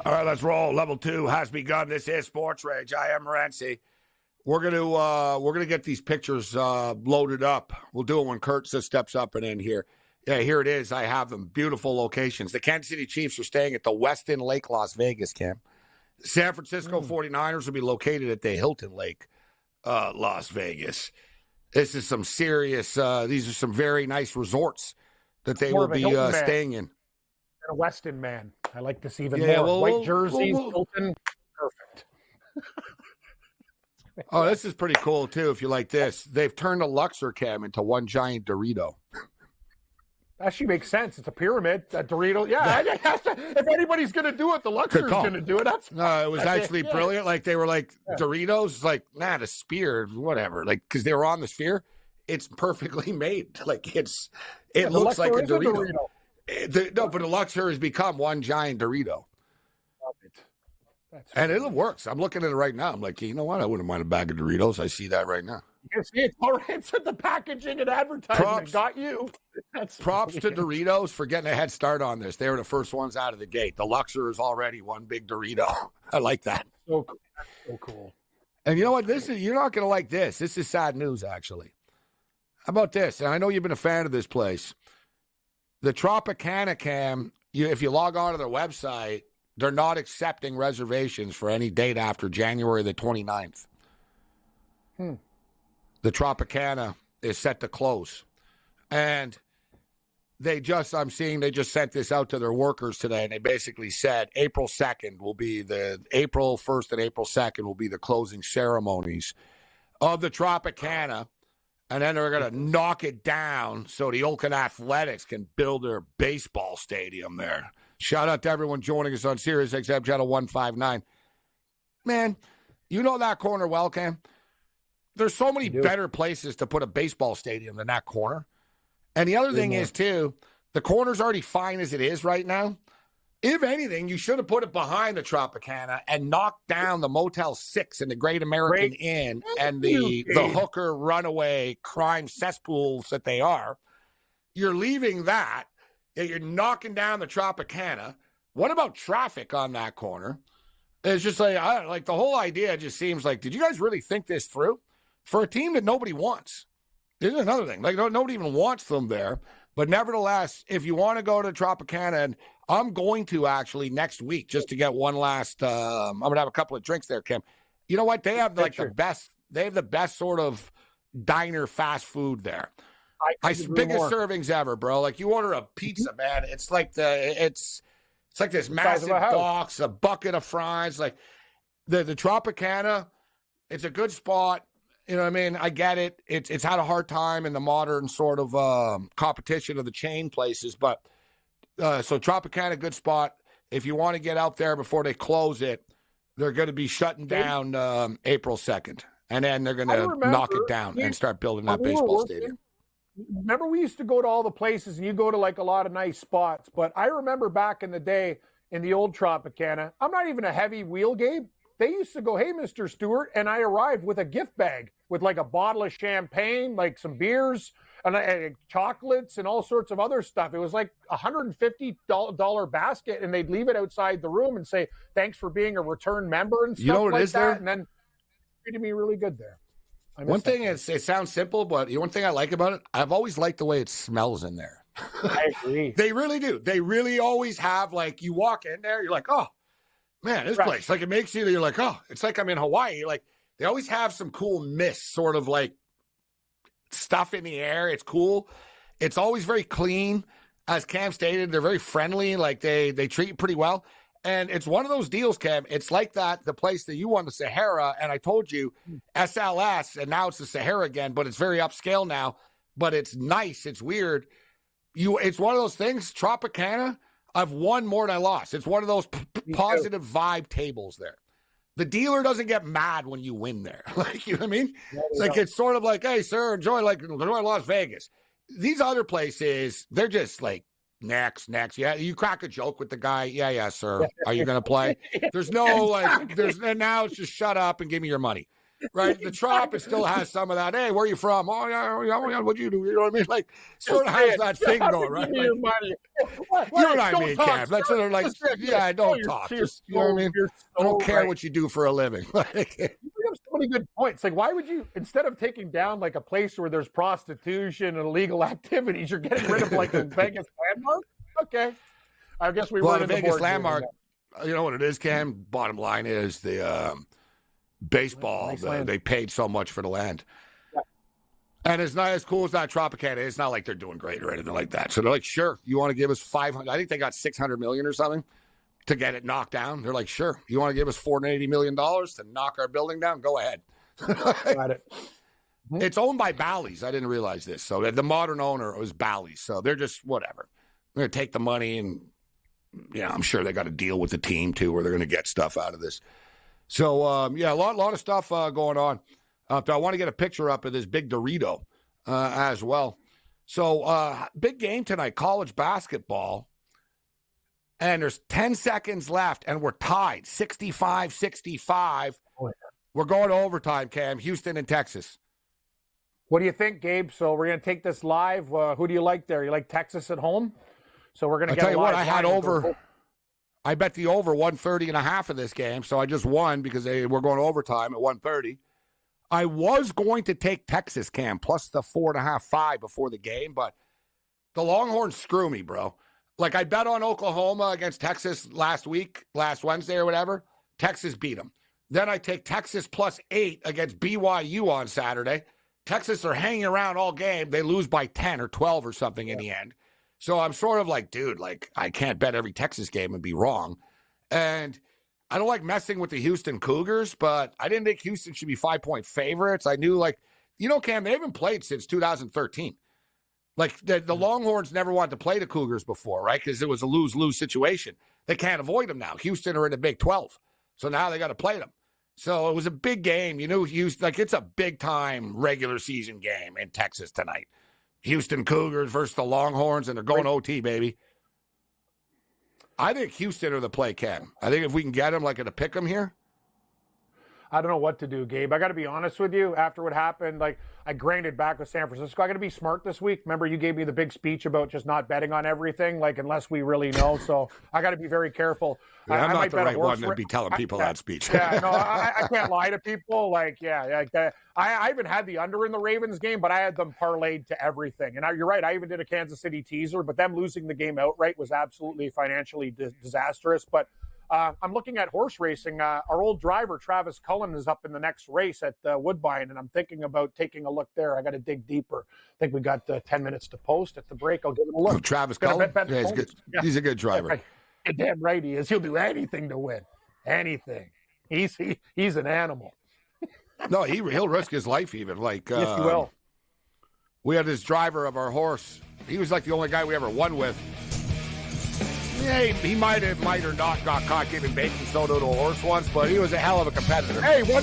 All right, let's roll. Level 2 has begun. This is SportsRage. I am Morency. We're gonna get these pictures loaded up. We'll do it when Kurt steps up and in here. Yeah, here it is. I have them. Beautiful locations. The Kansas City Chiefs are staying at the Westin Lake, Las Vegas, Cam. San Francisco 49ers will be located at the Hilton Lake, Las Vegas. This is some serious, these are some very nice resorts that they will be staying in. A Westin man. I like this even more. Well, white jerseys, Hilton, perfect. Oh, this is pretty cool, too, if you like this. They've turned a Luxor Cam into one giant Dorito. Actually makes sense. It's a pyramid. That Dorito. Yeah, if anybody's going to do it, the Luxor's going to do it. No, it was actually brilliant. Like, they were like, Doritos, like, the spear, whatever. Like, because they were on the sphere. It's perfectly made. Like, it looks like a Dorito. But the Luxor has become one giant Dorito. Love it. And it works. I'm looking at it right now. I'm like, you know what? I wouldn't mind a bag of Doritos. I see that right now. You see it. All right. It's the packaging and advertising. Got you. Props to Doritos for getting a head start on this. They were the first ones out of the gate. The Luxor is already one big Dorito. I like that. So cool. So cool. And you know what? You're not going to like this. This is sad news, actually. How about this? And I know you've been a fan of this place. The Tropicana, Cam, if you log on to their website, they're not accepting reservations for any date after January the 29th. The Tropicana is set to close. And they just sent this out to their workers today, and they basically said April 2nd will be April 1st and April 2nd will be the closing ceremonies of the Tropicana. And then they're going to knock it down so the Oakland Athletics can build their baseball stadium there. Shout out to everyone joining us on Sirius XM Channel 159. Man, you know that corner well, Cam. There's so many better places to put a baseball stadium than that corner. And the other thing is, too, the corner's already fine as it is right now. If anything, you should have put it behind the Tropicana and knocked down the Motel 6 and the Great American Inn and the hooker runaway crime cesspools that they are. You're leaving that. You're knocking down the Tropicana. What about traffic on that corner? It's just like the whole idea just seems like, did you guys really think this through? For a team that nobody wants. This is another thing. Like, nobody even wants them there. But nevertheless, if you want to go to Tropicana, and I'm going to actually next week just to get one last, I'm going to have a couple of drinks there, Kim. You know what? They have the best sort of diner fast food there. Biggest servings ever, bro. Like, you order a pizza, man. It's like it's like this massive box, a bucket of fries. Like the Tropicana, it's a good spot. You know what I mean? I get it. It's had a hard time in the modern sort of competition of the chain places. But so Tropicana, good spot. If you want to get out there before they close it, they're going to be shutting down April 2nd. And then they're going to knock it down and start building that baseball stadium. Remember, we used to go to all the places, and you go to like a lot of nice spots. But I remember back in the day in the old Tropicana, I'm not even a heavy wheel, Gabe. They used to go, hey, Mr. Stewart, and I arrived with a gift bag with like a bottle of champagne, like some beers, and chocolates, and all sorts of other stuff. It was like $150 basket, and they'd leave it outside the room and say, thanks for being a return member and stuff like that. And then treated me really good there. One thing is, it sounds simple, but one thing I like about it, I've always liked the way it smells in there. I agree. They really do. They really always have, like, you walk in there, you're like, oh, man, this place, like, it makes you're like, oh, it's like I'm in Hawaii. Like, they always have some cool mist, sort of like stuff in the air. It's cool. It's always very clean. As Cam stated, they're very friendly. Like, they treat you pretty well. And it's one of those deals, Cam. It's like that, the place that you won, the Sahara, and I told you, SLS, and now it's the Sahara again, but it's very upscale now. But it's nice. It's weird. It's one of those things, Tropicana, I've won more than I lost. It's one of those positive vibe tables there. The dealer doesn't get mad when you win there. Like, you know what I mean? It's like, it's sort of like, hey, sir, enjoy Las Vegas. These other places, they're just like, next. Yeah, you crack a joke with the guy. Yeah, sir. Are you going to play? There's no, like, now it's just shut up and give me your money. right? The Trop, it still has some of that. Hey, where are you from? Oh, yeah, what'd you do? You know what I mean? Like, sort of has that thing going, right? Like, your money. you know what I mean, Cam? That's sort of like, yeah, don't talk. Just, you know what I mean? I don't care what you do for a living. Like, you bring up so many good points. Like, why would you, instead of taking down like a place where there's prostitution and illegal activities, you're getting rid of like a Vegas landmark? Okay. I guess we were the Vegas landmark. You know what it is, Cam? Bottom line is the baseball. They paid so much for the land. Yeah. And it's not as cool as that Tropicana. It's not like they're doing great or anything like that. So they're like, sure, you want to give us $500? I think they got $600 million or something to get it knocked down. They're like, sure, you want to give us $480 million to knock our building down? Go ahead. Got it. It's owned by Bally's. I didn't realize this. So the modern owner was Bally's. So they're just whatever. They're going to take the money and, I'm sure they got a deal with the team too, where they're going to get stuff out of this. So, a lot of stuff going on. I want to get a picture up of this big Dorito as well. So, big game tonight, college basketball. And there's 10 seconds left, and we're tied, 65-65. Oh, yeah. We're going to overtime, Cam, Houston and Texas. What do you think, Gabe? So we're going to take this live. Who do you like there? You like Texas at home? So we're going to get. I tell you what, I had over. I bet the over 130.5 of this game, so I just won because we're going to overtime at 130. I was going to take Texas, Cam, plus the 4.5, 5 before the game, but the Longhorns screw me, bro. Like, I bet on Oklahoma against Texas last Wednesday or whatever. Texas beat them. Then I take Texas plus 8 against BYU on Saturday. Texas are hanging around all game. They lose by 10 or 12 or something in the end. So I'm sort of like, dude, like, I can't bet every Texas game and be wrong. And I don't like messing with the Houston Cougars, but I didn't think Houston should be 5-point favorites. I knew, like, Cam, they haven't played since 2013. Like, the Longhorns never wanted to play the Cougars before, right? Because it was a lose-lose situation. They can't avoid them now. Houston are in the Big 12. So now they got to play them. So it was a big game. Houston, like, it's a big-time regular season game in Texas tonight. Houston Cougars versus the Longhorns, and they're going OT, baby. I think Houston are the play, Cam. I think if we can get them, like, at a pick 'em here. I don't know what to do, Gabe. I got to be honest with you. After what happened, like, I grinded back with San Francisco. I got to be smart this week. Remember, you gave me the big speech about just not betting on everything, like, unless we really know. So I got to be very careful. Yeah, I'm not the right one to be telling people that speech. Yeah, no, I can't lie to people. Like, I even had the under in the Ravens game, but I had them parlayed to everything. And you're right. I even did a Kansas City teaser, but them losing the game outright was absolutely financially disastrous. But I'm looking at horse racing. Our old driver, Travis Cullen, is up in the next race at Woodbine, and I'm thinking about taking a look there. I got to dig deeper. I think we got 10 minutes to post at the break. I'll give it a look. Oh, Travis Cullen? Yeah, he's good. Yeah. He's a good driver. You're damn right he is. He'll do anything to win. Anything. He's an animal. No, he'll risk his life even. Like, yes, he will. We had this driver of our horse. He was like the only guy we ever won with. Yeah, he might or not got caught giving baking soda to a horse once, but he was a hell of a competitor. Hey, what?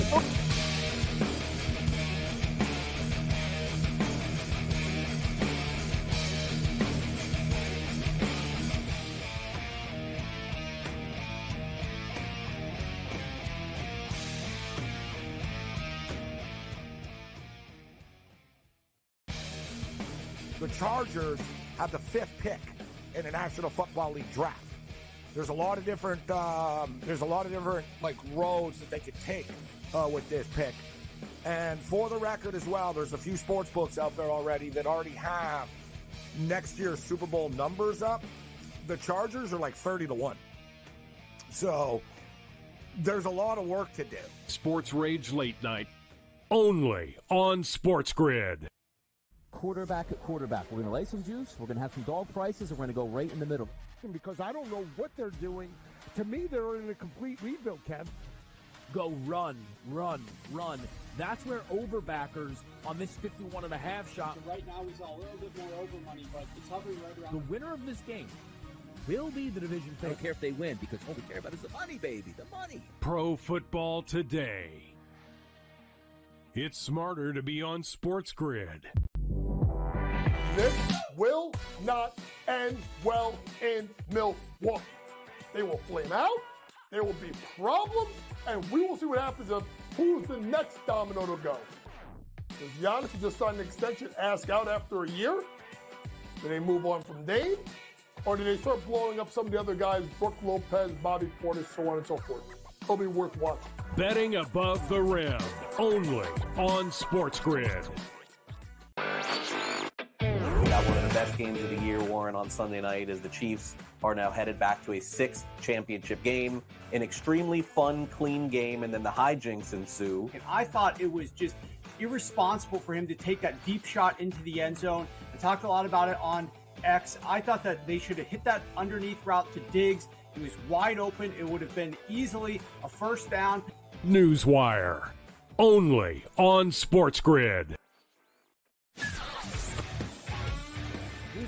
The Chargers have the 5th pick in the National Football League draft. There's a lot of different like roads that they could take with this pick. And for the record as well, there's a few sports books out there already that already have next year's Super Bowl numbers up. The Chargers are like 30-1. So there's a lot of work to do. SportsRage Late Night, only on SportsGrid. Quarterback at quarterback. We're going to lay some juice. We're going to have some dog prices, and we're going to go right in the middle. Because I don't know what they're doing. To me, they're in a complete rebuild, Kev. Go run. That's where overbackers on this 51.5 shot. Right now, he's a little bit more over money, but it's hovering right around. The winner of this game will be the division favorite. I don't care if they win, because all we care about is the money, baby. The money. Pro Football Today. It's smarter to be on SportsGrid. This will not end well in Milwaukee. They will flame out. there will be problems, and we will see what happens of who's the next domino to go. Does Giannis just sign an extension, ask out after a year? Do they move on from Dame? Or do they start blowing up some of the other guys, Brook Lopez, Bobby Portis, so on and so forth? It'll be worth watching. Betting above the rim, only on SportsGrid. We got one of the best games of the year, Warren, on Sunday night as the Chiefs are now headed back to a 6th championship game. An extremely fun, clean game, and then the hijinks ensue. And I thought it was just irresponsible for him to take that deep shot into the end zone. I talked a lot about it on X. I thought that they should have hit that underneath route to Diggs. He was wide open. It would have been easily a first down. Newswire, only on SportsGrid. He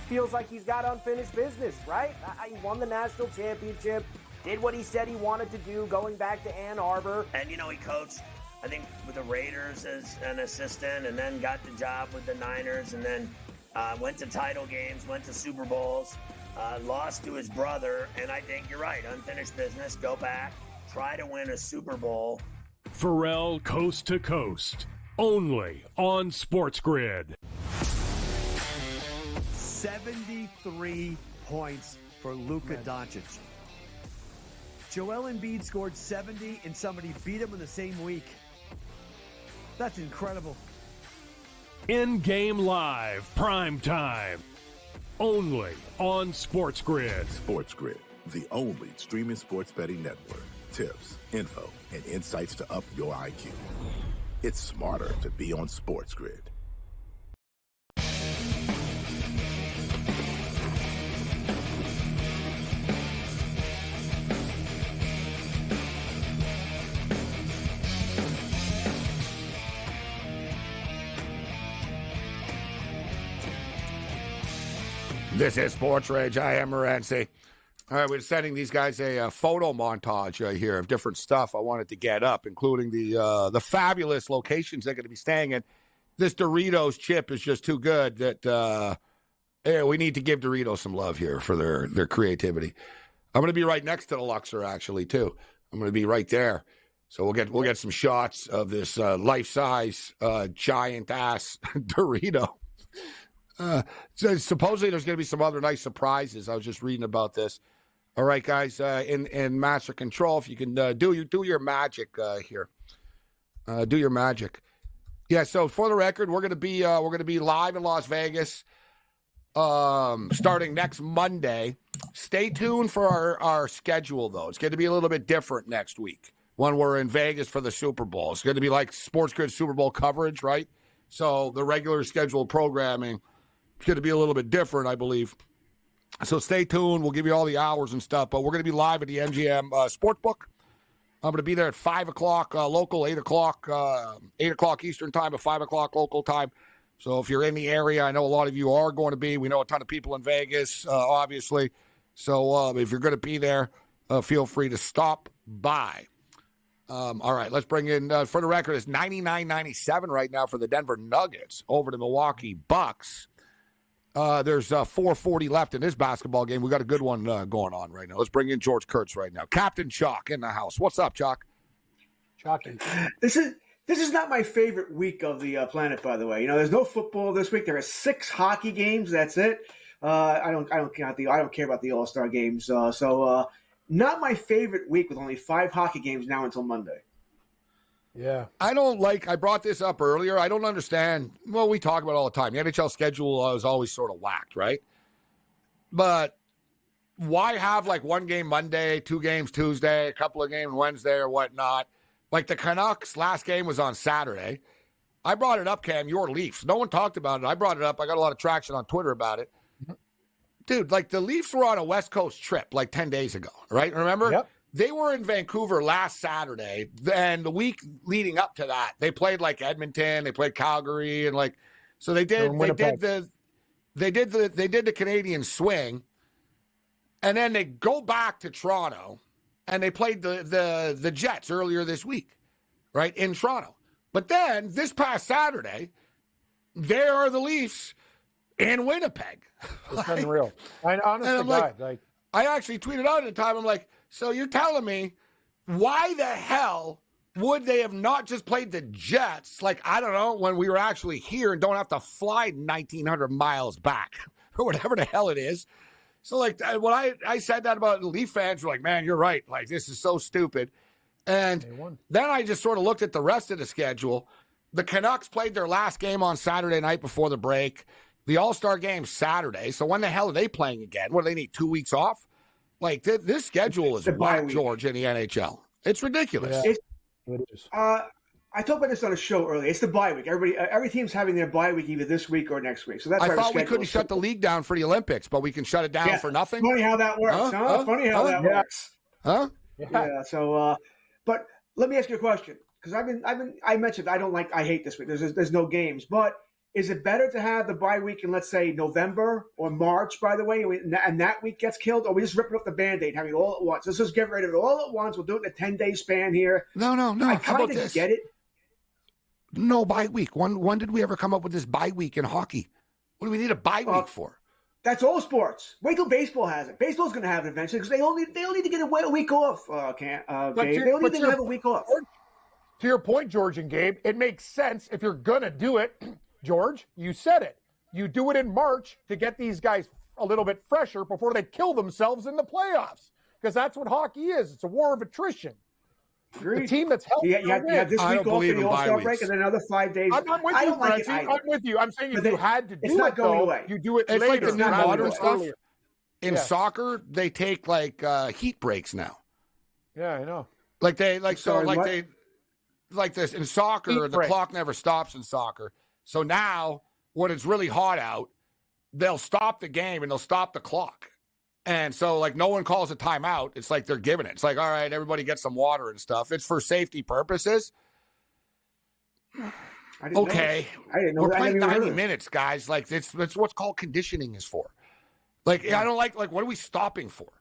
feels like he's got unfinished business, right? He won the national championship, did what he said he wanted to do, going back to Ann Arbor. And, he coached, I think, with the Raiders as an assistant, and then got the job with the Niners, and then went to title games, went to Super Bowls, lost to his brother, and I think you're right, unfinished business, go back, try to win a Super Bowl. Pharrell Coast to Coast, only on SportsGrid. 73 points for Luka Doncic. Joel Embiid scored 70 and somebody beat him in the same week. That's incredible. In-game live, prime time, only on SportsGrid. SportsGrid, the only streaming sports betting network. Tips, info, and insights to up your IQ. It's smarter to be on SportsGrid. This is SportsRage. I am Morency. All right, we're sending these guys a photo montage here of different stuff I wanted to get up, including the fabulous locations they're going to be staying in. This Doritos chip is just too good that we need to give Doritos some love here for their creativity. I'm going to be right next to the Luxor, actually, too. I'm going to be right there. So we'll get some shots of this life-size, giant-ass Dorito. So supposedly there's going to be some other nice surprises. I was just reading about this. All right, guys, in Master Control, if you can do your magic here. Do your magic. Yeah, so for the record, we're going to be live in Las Vegas starting next Monday. Stay tuned for our schedule, though. It's going to be a little bit different next week when we're in Vegas for the Super Bowl. It's going to be like SportsGrid Super Bowl coverage, right? So the regular scheduled programming is going to be a little bit different, I believe. So stay tuned. We'll give you all the hours and stuff, but we're going to be live at the MGM Sportsbook. I'm going to be there at 5 o'clock local, 8 o'clock Eastern time, at 5 o'clock local time. So if you're in the area, I know a lot of you are going to be. We know a ton of people in Vegas, obviously. So if you're going to be there, feel free to stop by. All right, let's bring in, for the record, it's 99-97 right now for the Denver Nuggets over the Milwaukee Bucks. There's 4:40 left in this basketball game. We got a good one going on right now. Let's bring in George Kurtz right now. Captain Chalk in the house. What's up, Chalk? Chalky. This is not my favorite week of the planet, by the way. You know, there's no football this week. There are 6 hockey games. That's it. I don't care about the All-Star games. So not my favorite week with only 5 hockey games now until Monday. Yeah. I brought this up earlier. I don't understand. Well, we talk about it all the time. The NHL schedule is always sort of whacked, right? But why have like one game Monday, 2 games Tuesday, a couple of games Wednesday or whatnot? Like the Canucks last game was on Saturday. I brought it up, Cam, your Leafs. No one talked about it. I brought it up. I got a lot of traction on Twitter about it. Dude, like the Leafs were on a West Coast trip like 10 days ago, right? Remember? Yep. They were in Vancouver last Saturday, and the week leading up to that, they played like Edmonton, they played Calgary, and like so they did the Canadian swing, and then they go back to Toronto, and they played the Jets earlier this week, right, in Toronto. But then this past Saturday, there are the Leafs in Winnipeg. It's unreal. I honestly, I actually tweeted out at the time. I'm like, so you're telling me why the hell would they have not just played the Jets, like, I don't know, when we were actually here and don't have to fly 1,900 miles back or whatever the hell it is? So, like, when I said that about the Leaf fans, were like, man, you're right. Like, this is so stupid. And then I just sort of looked at the rest of the schedule. The Canucks played their last game on Saturday night before the break. The All-Star game's Saturday. So when the hell are they playing again? What, do they need 2 weeks off? Like, this schedule is whack, George, in the NHL. It's ridiculous. Yeah, it is. I talked about this on a show earlier. It's the bye week. Every team's having their bye week either this week or next week. So that's I why thought we couldn't shut the league down for the Olympics, but we can shut it down for nothing. Funny how that works, huh? Funny how that works. Huh? Yeah. So, but let me ask you a question, because I mentioned I hate this week. There's no games, but is it better to have the bye week in, let's say, November or March, by the way, and that week gets killed, or we just ripping up the Band-Aid, having it all at once? Let's just get rid of it all at once. We'll do it in a 10-day span here. No. I kind of get it. No bye week. When did we ever come up with this bye week in hockey? What do we need a bye week for? That's all sports. Wait till baseball has it. Baseball's going to have it eventually because they all need to get a week off. Gabe. They all need to have a week off. To your point, George and Gabe, it makes sense if you're going to do it. George, you said it. You do it in March to get these guys a little bit fresher before they kill themselves in the playoffs, because that's what hockey is. It's a war of attrition. Agreed. The team that's healthy. You have this week off for the All-Star break and then another 5 days. I'm with you, Morency. I'm with you. I'm saying if you had to do it, though, you do it It's later. like the new modern stuff. Earlier. In soccer, they take like heat breaks now. Yeah, I know. Like this in soccer, Heat the break. clock never stops in soccer. So now, when it's really hot out, they'll stop the game and they'll stop the clock. And so, like, no one calls a timeout. It's like they're giving it. It's like, all right, everybody get some water and stuff. It's for safety purposes. Okay. We're playing 90 minutes, guys. Like, that's what's called conditioning is for. Like, I don't like, what are we stopping for?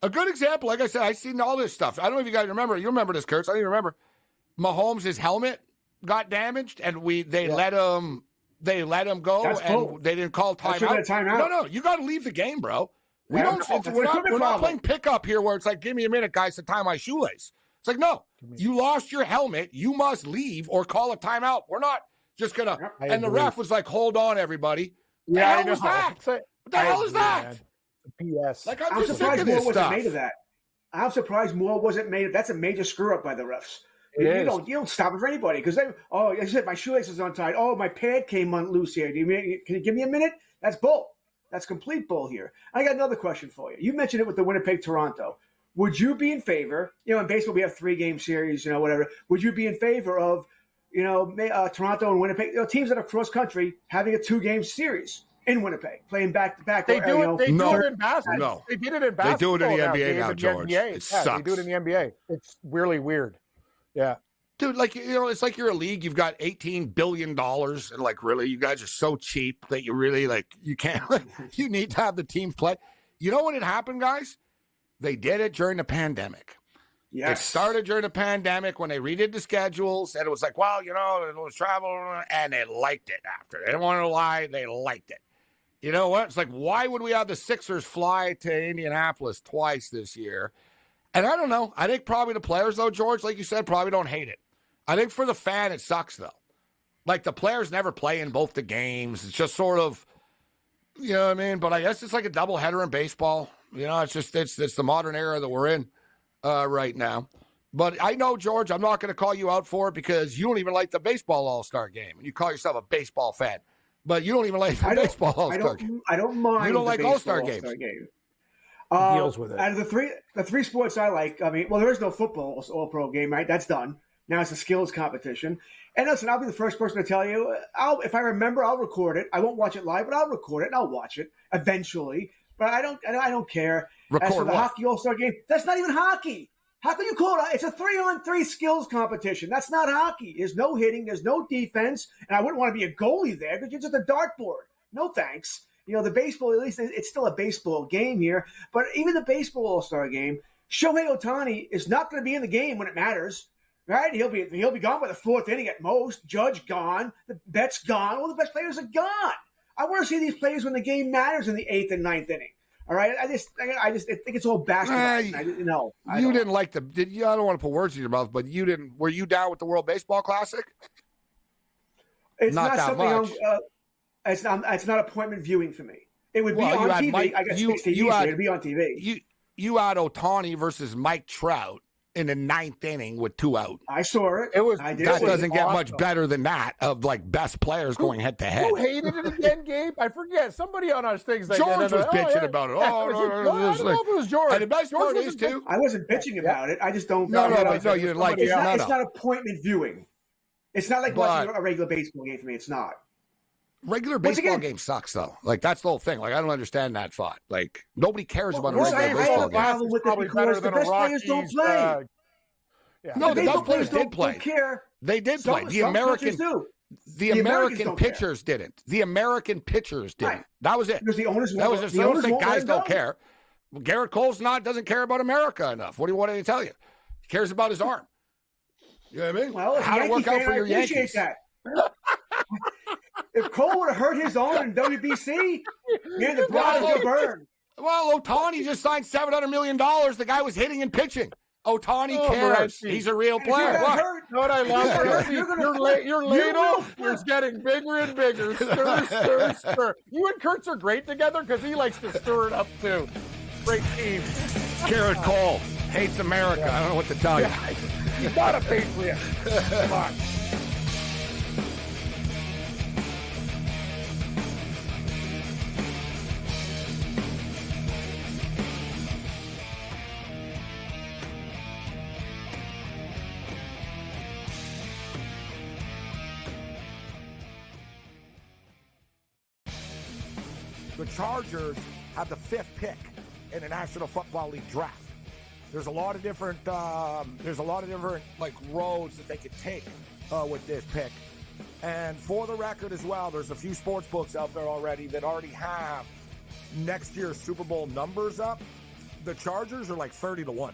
A good example, like I said, I've seen all this stuff. I don't know if you guys remember. You remember this, Kurtz. I don't even remember. Mahomes' helmet got damaged, and they let him go, and they didn't call timeout. No, you got to leave the game, bro. We're not playing pickup here where it's like, give me a minute, guys, to tie my shoelace. It's like, no, you lost your helmet. You must leave or call a timeout. We're not just going to. And the ref was like, hold on, everybody. What the hell was that? What the hell is that? PS. Like, I'm surprised more wasn't made of that. I'm surprised more wasn't made of. That's a major screw up by the refs. You don't stop it for anybody because like I said, my shoelace is untied. Oh, my pad came loose here. Can you give me a minute? That's bull. That's complete bull here. I got another question for you. You mentioned it with the Winnipeg-Toronto. Would you be in favor, in baseball we have 3-game series, whatever. Would you be in favor of, Toronto and Winnipeg, teams that are cross-country having a 2-game series in Winnipeg, playing back-to-back? They do it in basketball. No. They did it in basketball. They do it in the NBA now, in the George. NBA. It sucks. They do it in the NBA. It's really weird. Yeah. Dude, it's like you're a league. You've got $18 billion. And, really, you guys are so cheap that you really, you can't. You need to have the teams play. You know when it happened, guys? They did it during the pandemic. Yes. It started during the pandemic when they redid the schedules. And it was like, it was travel. And they liked it after. They didn't want to lie. They liked it. You know what? It's like, why would we have the Sixers fly to Indianapolis twice this year? And I don't know. I think probably the players, though, George, like you said, probably don't hate it. I think for the fan, it sucks, though. Like, the players never play in both the games. It's just sort of, you know what I mean? But I guess it's like a doubleheader in baseball. It's the modern era that we're in right now. But I know, George, I'm not going to call you out for it because you don't even like the baseball All-Star game. And you call yourself a baseball fan. But you don't even like the baseball All-Star game. I don't mind. You don't like All-Star games. Deals with it. Out of the three sports I like, there is no football All-Pro game, right? That's done. Now it's a skills competition. And listen, I'll be the first person to tell you, if I remember, I'll record it. I won't watch it live, but I'll record it and I'll watch it eventually. But I don't care. As for the hockey All-Star game, that's not even hockey. How can you call it? It's a 3-on-3 skills competition. That's not hockey. There's no hitting. There's no defense. And I wouldn't want to be a goalie there because you're just a dartboard. No thanks. The baseball, at least it's still a baseball game here. But even the baseball All-Star game, Shohei Ohtani is not going to be in the game when it matters. Right? He'll be gone by the 4th inning at most. Judge gone. The Bet's gone. All the best players are gone. I want to see these players when the game matters in the 8th and 9th inning. All right, I think it's all basketball. You didn't like I don't want to put words in your mouth, but you didn't. Were you down with the World Baseball Classic? It's not that much. It's not appointment viewing for me. It would be on TV. I got 6 TVs, so it'd be on TV. You had Ohtani versus Mike Trout in the 9th inning with 2 out. I saw it. That doesn't get much better than that of like best players going head to head. Who hated it again, Gabe? I forget. Somebody on our things. George was bitching about it. I don't know if it was George. And the best part is too. I wasn't bitching about it. I just don't. No, you didn't like it. It's not appointment viewing. It's not like watching a regular baseball game for me. It's not. Regular baseball game sucks though. Like that's the whole thing. Like I don't understand that thought. Like nobody cares about a regular baseball game. With it because the best players don't play. No, the best players did play. Don't care. They did play. The American pitchers didn't. The American pitchers didn't. Right. That was it. Because the owners that was just the owners think guys don't care. Well, Garrett Cole's doesn't care about America enough. What do you tell you? He cares about his arm. You know what I mean? Well, how to work out for your Yankees. That. If Cole would have hurt his arm in WBC, the bride would burn. Well, Ohtani just signed $700 million. The guy was hitting and pitching. Ohtani cares. Morency. He's a real player. What? Know what I love? You're laid off. It's getting bigger and bigger. Stir. You and Kurtz are great together because he likes to stir it up too. Great team. Garrett Cole hates America. I don't know what to tell you. He's not a patriot. Come on. The Chargers have the 5th pick in the National Football League draft. There's a lot of different like roads that they could take with this pick. And for the record as well, there's a few sports books out there already that already have next year's Super Bowl numbers up. The Chargers are like 30-1.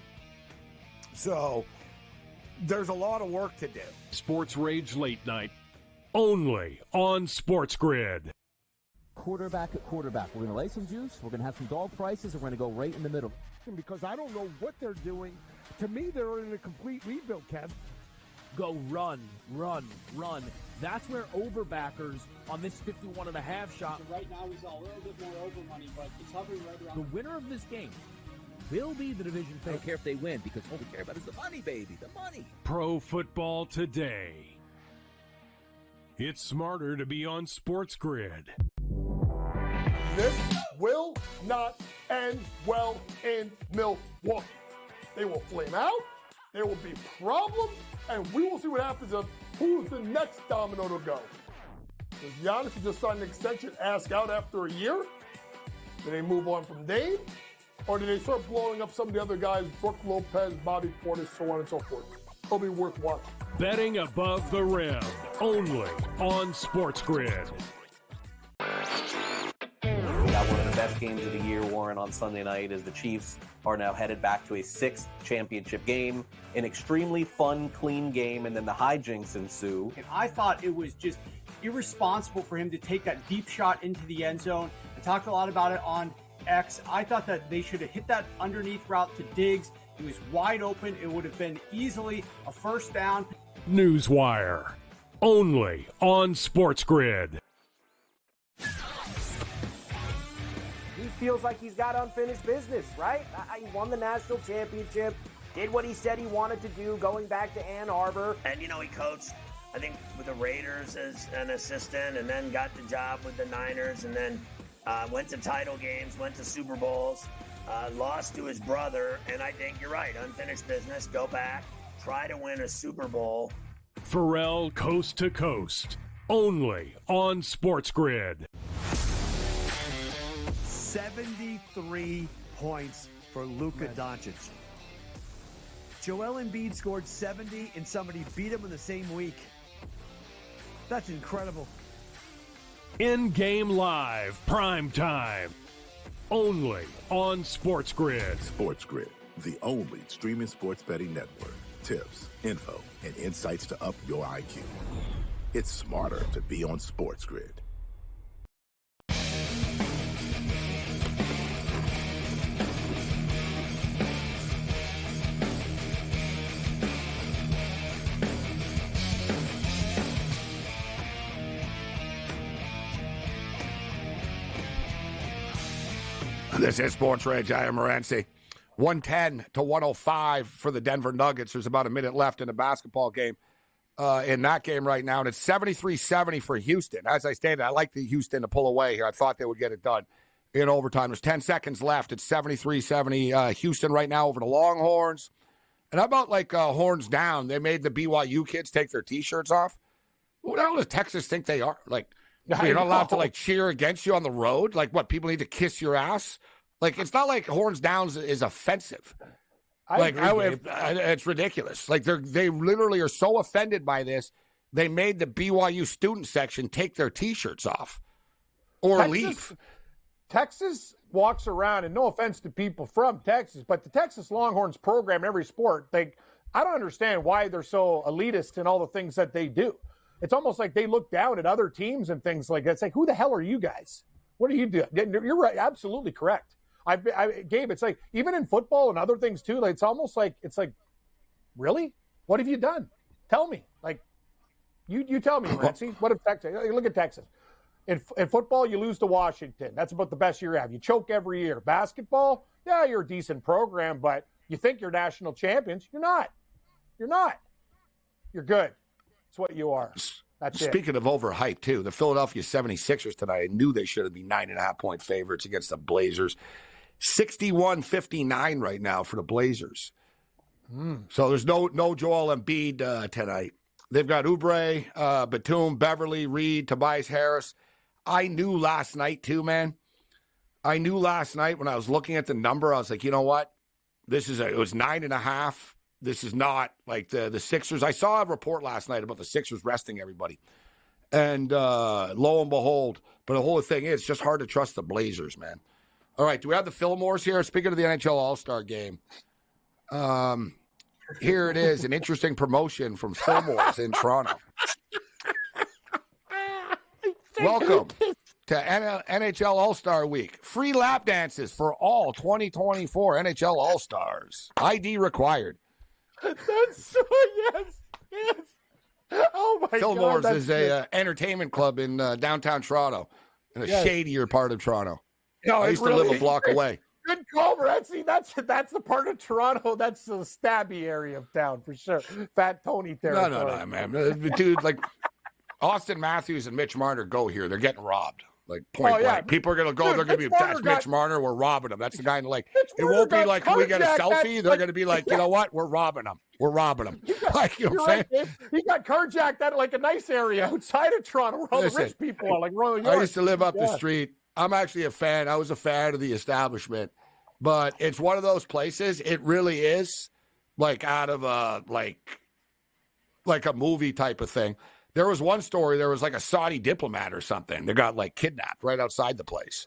So there's a lot of work to do. SportsRage Late Night, only on SportsGrid. Quarterback at quarterback. We're going to lay some juice. We're going to have some dog prices, and we're going to go right in the middle. Because I don't know what they're doing. To me, they're in a complete rebuild, Kev. Go run. That's where overbackers on this 51.5 shot. So right now he's a little bit more over money, but it's hovering right around. The winner of this game will be the division favorite. I don't care if they win because all we care about is the money, baby. The money. Pro Football Today. It's smarter to be on SportsGrid. This will not end well in Milwaukee. They will flame out, there will be problems, and we will see what happens of who's the next domino to go. Does Giannis just sign an extension, ask out after a year? Do they move on from Dame? Or do they start blowing up some of the other guys, Brook Lopez, Bobby Portis, so on and so forth? It'll be worth watching. Betting above the rim, only on SportsGrid. Got one of the best games of the year, Warren, on Sunday night as the Chiefs are now headed back to a 6th championship game. An extremely fun, clean game, and then the hijinks ensue. And I thought it was just irresponsible for him to take that deep shot into the end zone. I talked a lot about it on X. I thought that they should have hit that underneath route to Diggs. He was wide open. It would have been easily a first down. Newswire, only on SportsGrid. He feels like he's got unfinished business, right? He won the national championship, did what he said he wanted to do, going back to Ann Arbor. And, he coached, I think, with the Raiders as an assistant and then got the job with the Niners and then went to title games, went to Super Bowls, lost to his brother. And I think you're right, unfinished business, go back, try to win a Super Bowl. Pharrell Coast to Coast, only on SportsGrid. 73 points for Luka Doncic. Joel Embiid scored 70 and somebody beat him in the same week. That's incredible. In-game live, prime time, only on SportsGrid. SportsGrid, the only streaming sports betting network. Tips, info, and insights to up your IQ. It's smarter to be on SportsGrid. This is SportsRage. I am Morency. 110 to 105 for the Denver Nuggets. There's about a minute left in the basketball game. In that game right now, and it's 73-70 for Houston. As I stated, I like the Houston to pull away here. I thought they would get it done in overtime. There's 10 seconds left. It's 73-70 Houston right now over the Longhorns. And how about, horns down? They made the BYU kids take their T-shirts off. Who the hell does Texas think they are? You're not allowed to, cheer against you on the road? What, people need to kiss your ass? It's not like horns down is offensive. It's ridiculous. They literally are so offended by this, they made the BYU student section take their T-shirts off or leave. Texas walks around, and no offense to people from Texas, but the Texas Longhorns program in every sport, I don't understand why they're so elitist in all the things that they do. It's almost like they look down at other teams and things like that. It's like, who the hell are you guys? What do you do? You're right, absolutely correct. Gabe, it's like, even in football and other things too, it's almost like, really? What have you done? Tell me. You tell me, Morency. What if Texas? Look at Texas. In football, you lose to Washington. That's about the best you have. You choke every year. Basketball, yeah, you're a decent program, but you think you're national champions. You're not. You're not. You're good. That's what you are. That's Speaking of overhyped, too, the Philadelphia 76ers tonight, I knew they should have been 9.5-point favorites against the Blazers. 61-59 right now for the Blazers. So there's no Joel Embiid tonight. They've got Oubre, Batum, Beverly, Reed, Tobias Harris. I knew last night, too, man. I knew last night when I was looking at the number, I was like, you know what? It was 9.5. This is not like the Sixers. I saw a report last night about the Sixers resting everybody. And lo and behold, but the whole thing is, it's just hard to trust the Blazers, man. All right, do we have the Fillmores here? Speaking of the NHL All-Star Game, here it is, an interesting promotion from Fillmores in Toronto. Welcome to NHL All-Star Week. Free lap dances for all 2024 NHL All-Stars. ID required. That's so, yes. Oh, my Fillmores God. is a entertainment club in downtown Toronto, in a shadier part of Toronto. No, I used to live a block away. Good call, Morency. That's the part of Toronto. That's the stabby area of town for sure. Fat Tony territory. No, man. Dude, Austin Matthews and Mitch Marner go here. They're getting robbed. Point blank. People are going to go. They're going to be, that's Mitch Marner. We're robbing him. That's the guy. It won't be like, can we get a selfie? They're going to be like, you know what? We're robbing him. We're robbing him. You know what I'm saying? He got carjacked at a nice area outside of Toronto where all the rich people are, Royal York. I used to live up the street. I'm actually a fan. I was a fan of the establishment. But it's one of those places, it really is out of a movie type of thing. There was one story, there was a Saudi diplomat or something that got kidnapped right outside the place.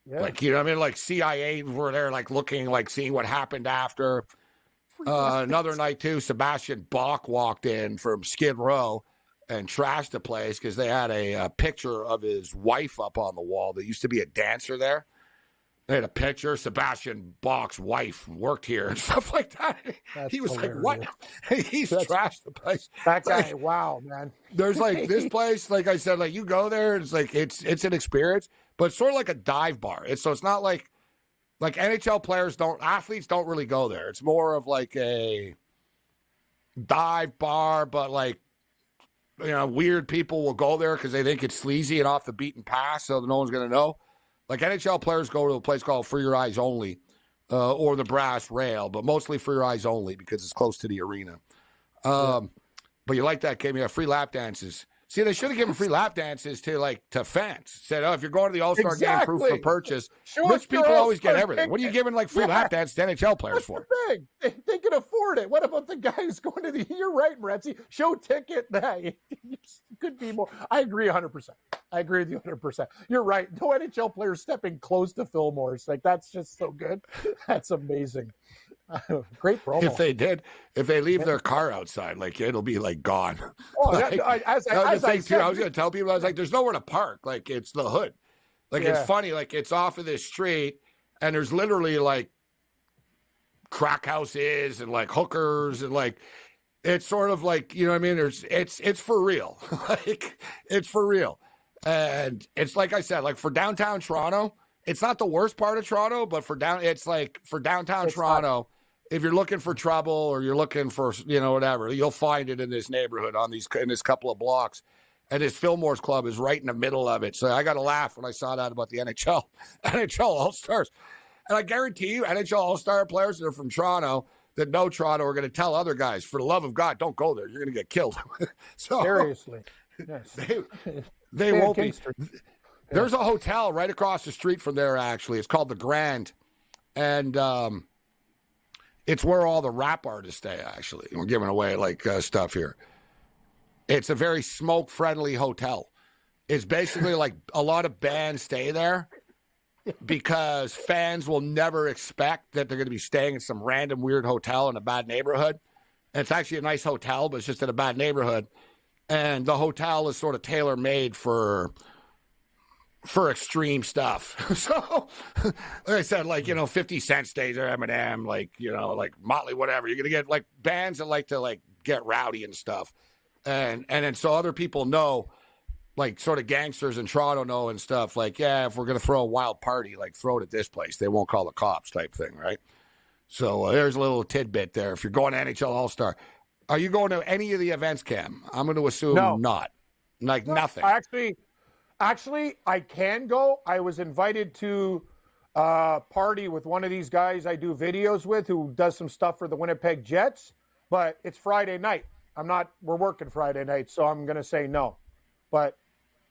Yeah. You know what I mean? CIA were there looking, seeing what happened after. Another night too, Sebastian Bach walked in from Skid Row and trashed the place because they had a picture of his wife up on the wall. There used to be a dancer there. They had a picture. Sebastian Bach's wife worked here and stuff like that. He was hilarious. What? He's trashed the place. That guy, wow, man. There's this place, like I said, you go there, it's it's an experience, but it's sort of like a dive bar. It's not like NHL athletes don't really go there. It's more of a dive bar, but weird people will go there because they think it's sleazy and off the beaten path, so no one's going to know. NHL players go to a place called For Your Eyes Only or the Brass Rail, but mostly For Your Eyes Only because it's close to the arena. But you like that game. You have free lap dances. See, they should have given free lap dances to fans. Said, if you're going to the All-Star game, proof for purchase. Rich people always get everything. What are you giving free lap dances to NHL players for? That's the thing. They can afford it. What about the guy who's going to the? You're right, Morency. Show ticket. Could be more. I agree 100%. I agree with you 100%. You're right. No NHL players stepping close to Fillmore's. That's just so good. That's amazing. Great promo. If they leave their car outside, it'll be gone. Oh, I was going to tell people, I was there's nowhere to park. It's the hood. It's funny. It's off of this street, and there's literally crack houses and hookers and it's sort of you know what I mean. It's for real. It's for real, and it's like I said, for downtown Toronto, it's not the worst part of Toronto, but for downtown Toronto, if you're looking for trouble or you're looking for, whatever, you'll find it in this neighborhood in this couple of blocks. And this Fillmore's Club is right in the middle of it. So I got to laugh when I saw that about the NHL All-Stars. And I guarantee you, NHL All-Star players that are from Toronto that know Toronto are going to tell other guys, for the love of God, don't go there. You're going to get killed. So seriously. Yes. They won't be. There's a hotel right across the street from there, actually. It's called the Grand. And it's where all the rap artists stay, actually. We're giving away, stuff here. It's a very smoke-friendly hotel. It's basically like a lot of bands stay there because fans will never expect that they're going to be staying in some random weird hotel in a bad neighborhood. And it's actually a nice hotel, but it's just in a bad neighborhood. And the hotel is sort of tailor-made for extreme stuff. So, like I said, 50 Cent stays there, Eminem, Motley, whatever. You're going to get, bands that like to, get rowdy and stuff. And then so other people know, sort of gangsters in Toronto know and stuff, if we're going to throw a wild party, throw it at this place. They won't call the cops type thing, right? So there's a little tidbit there. If you're going to NHL All-Star, are you going to any of the events, Cam? I'm going to assume not. Nothing. Actually, I can go. I was invited to a party with one of these guys I do videos with who does some stuff for the Winnipeg Jets, but it's Friday night. We're working Friday night, so I'm going to say no. But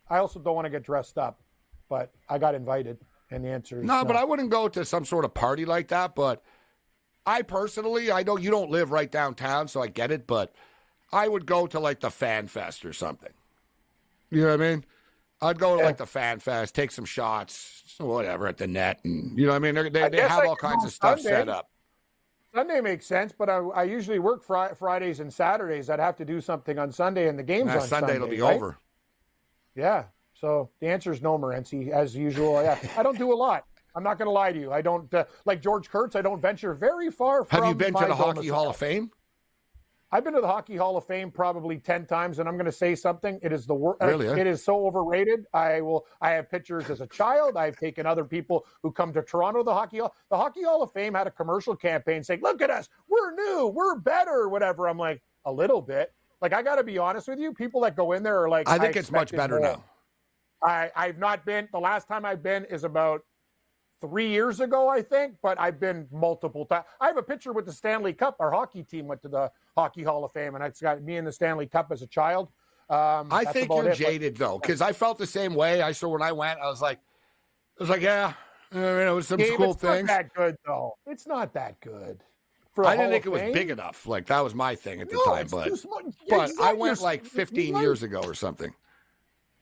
I also don't want to get dressed up. But I got invited, and the answer is no. But I wouldn't go to some sort of party like that. But I personally, I know you don't live right downtown, so I get it. But I would go to, the Fan Fest or something. You know what I mean? I'd go to, the Fan Fest, take some shots, whatever, at the net. And, you know what I mean? They have all kinds of stuff set up. Sunday makes sense, but I usually work Fridays and Saturdays. I'd have to do something on Sunday, and the game's on Sunday. Sunday will be right? over. Yeah. So the answer is no, Morency, as usual. Yeah, I don't do a lot. I'm not going to lie to you. I don't like George Kurtz. I don't venture very far from. Have you been to the Hockey Hall of Fame? I've been to the Hockey Hall of Fame probably 10 times, and I'm going to say something. It is the worst. Really, It is so overrated. I have pictures as a child. I've taken other people who come to Toronto, the Hockey Hall. The Hockey Hall of Fame had a commercial campaign saying, "Look at us, we're new, we're better," whatever. I'm like, a little bit. I got to be honest with you. People that go in there are like, I think it's much better now. I've not been. The last time I've been is about 3 years ago, I think, but I've been multiple times. I have a picture with the Stanley Cup. Our hockey team went to the Hockey Hall of Fame, and it's got me in the Stanley Cup as a child. I think you're jaded, though, because I felt the same way. When I went, I was like, yeah, it was some cool things. It's not that good, though. It's not that good. I didn't think it was big enough. That was my thing at the time, but I went 15 years ago or something.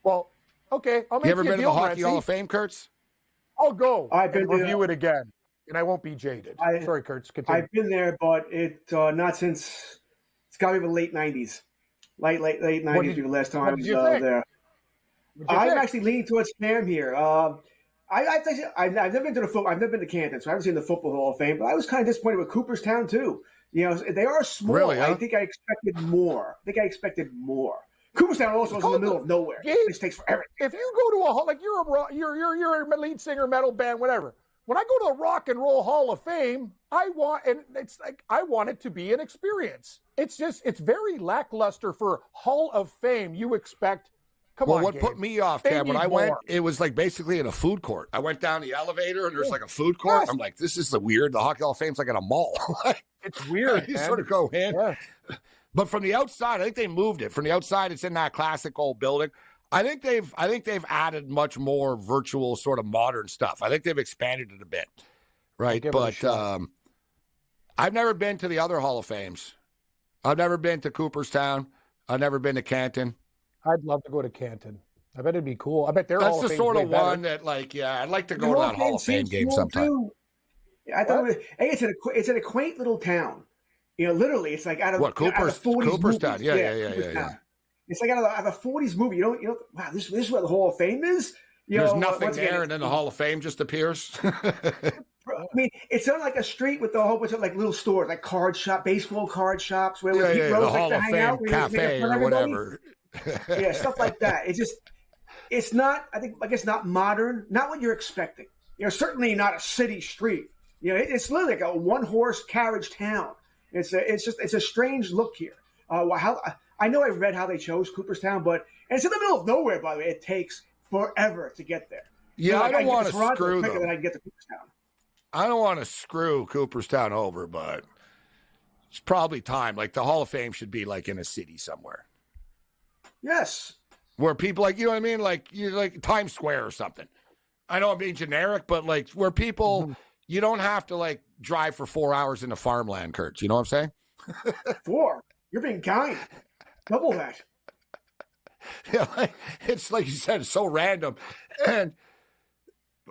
Well, okay. You ever been to the Hockey Hall of Fame, Kurtz? I'll go and review it again, and I won't be jaded. Sorry, Kurtz. Continue. I've been there, but not since it's got to be the late 90s. Late 90s the last time I was there. I'm actually leaning towards Cam here. I've never been to the football. I've never been to Canton, so I haven't seen the Football Hall of Fame. But I was kind of disappointed with Cooperstown too. They are small. Really, huh? I think I expected more. Cooperstown also is in the middle of nowhere. This takes forever. If you go to a you're a lead singer, metal band, whatever. When I go to a Rock and Roll Hall of Fame, I want it to be an experience. It's very lackluster for Hall of Fame. You expect. What put me off, Cam, when I went, it was basically in a food court. I went down the elevator and there's a food court. Yes. I'm like, this is weird. The Hockey Hall of Fame's in a mall. It's weird. You sort of go in. Yeah. But from the outside, I think they moved it. From the outside, it's in that classic old building. I think they've added much more virtual sort of modern stuff. I think they've expanded it a bit, right? But I've never been to the other Hall of Fames. I've never been to Cooperstown. I've never been to Canton. I'd love to go to Canton. I bet it'd be cool. I bet their Hall of Fame's way better. That's the sort of one that, I'd like to go to that Hall of Fame game sometime. I thought it's in a quaint little town. Literally, it's out of what Cooperstown. Yeah. It's out of a 40s movie. You don't. Wow, this is where the Hall of Fame is. There's nothing there, and then the Hall of Fame just appears. I mean, it's not like a street with a whole bunch of little stores, like card shop, baseball card shops, where the Hall of Fame cafe or whatever. Yeah, stuff like that. It's not. I guess not modern. Not what you're expecting. certainly not a city street. It's literally like a one-horse carriage town. It's a strange look here. I know I read how they chose Cooperstown, but it's in the middle of nowhere. By the way, it takes forever to get there. Yeah, I don't want to screw them. Than I get to Cooperstown. I don't want to screw Cooperstown over, but it's probably time. Like the Hall of Fame should be like in a city somewhere. Yes. Where people like, you know what I mean? Like you're like Times Square or something. I know I'm being generic, but like where people, you don't have to like drive for 4 hours into farmland, Kurt. You know what I'm saying? 4? You're being kind. Double that. Yeah, it's like you said, it's so random. And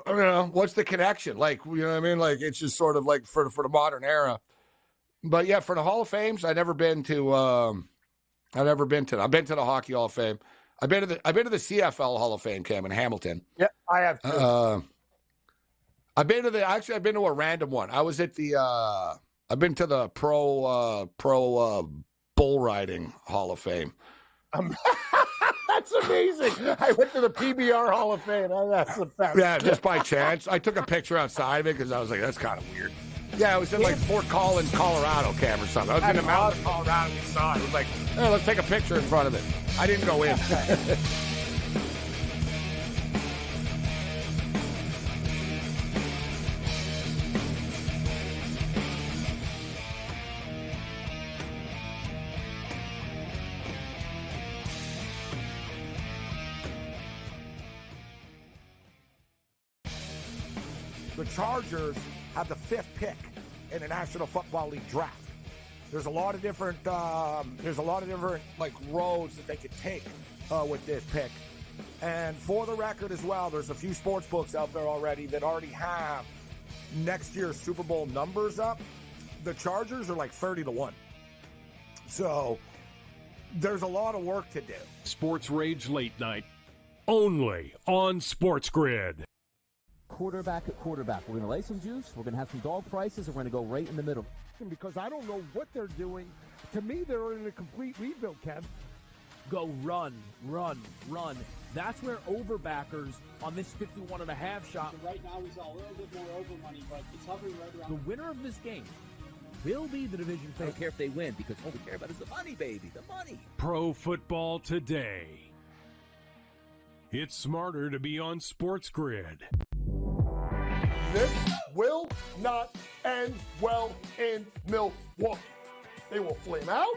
I don't know, what's the connection? Like, you know what I mean? Like, it's just sort of like for the modern era. But yeah, for the Hall of Fames, I've been to the Hockey Hall of Fame. I've been to the CFL Hall of Fame, Cam, in Hamilton. Yeah, I have too. I've been to a random one. I was at I've been to the pro bull riding Hall of Fame. That's amazing. I went to the PBR Hall of Fame. That's the best. Yeah, just by chance. I took a picture outside of it because I was like, that's kind of weird. Yeah, I was in like Fort Collins, Colorado, Cam, or something. I was in the mountains of Colorado and we saw it. It was like, hey, let's take a picture in front of it. I didn't go in. The Chargers have the 5th pick in the National Football League draft. There's a lot of different like roads that they could take with this pick. And for the record as well, there's a few sports books out there already that already have next year's Super Bowl numbers up. The Chargers are like 30-1. So there's a lot of work to do. SportsRage Late Night, only on SportsGrid. Quarterback at quarterback. We're going to lay some juice. We're going to have some dog prices, and we're going to go right in the middle. Because I don't know what they're doing. To me, they're in a complete rebuild, Kev. Go run, run, run. That's where overbackers on this 51.5 shot. Right now, he's a little bit more over money, but he's hovering right around. The winner of this game will be the division favorite. I don't care if they win because all we care about is the money, baby, the money. Pro Football Today. It's smarter to be on SportsGrid. This will not end well in Milwaukee. They will flame out,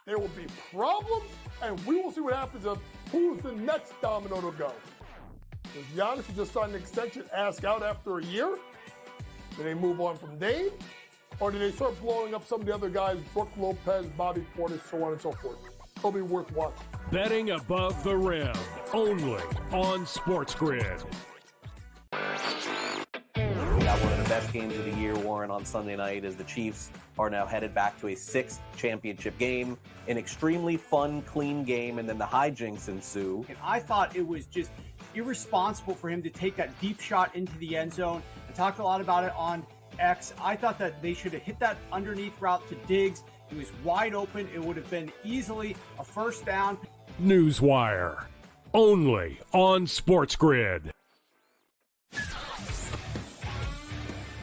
there will be problems, and we will see what happens of who's the next domino to go. Does Giannis, who just signed an extension, ask out after a year? Do they move on from Dame? Or do they start blowing up some of the other guys, Brook Lopez, Bobby Portis, so on and so forth? It'll be worth watching. Betting above the rim, only on SportsGrid. We got one of the best games of the year, Warren, on Sunday night as the Chiefs are now headed back to a 6th championship game. An extremely fun, clean game, and then the hijinks ensue. And I thought it was just irresponsible for him to take that deep shot into the end zone. I talked a lot about it on X. I thought that they should have hit that underneath route to Diggs. He was wide open. It would have been easily a first down. Newswire, only on SportsGrid.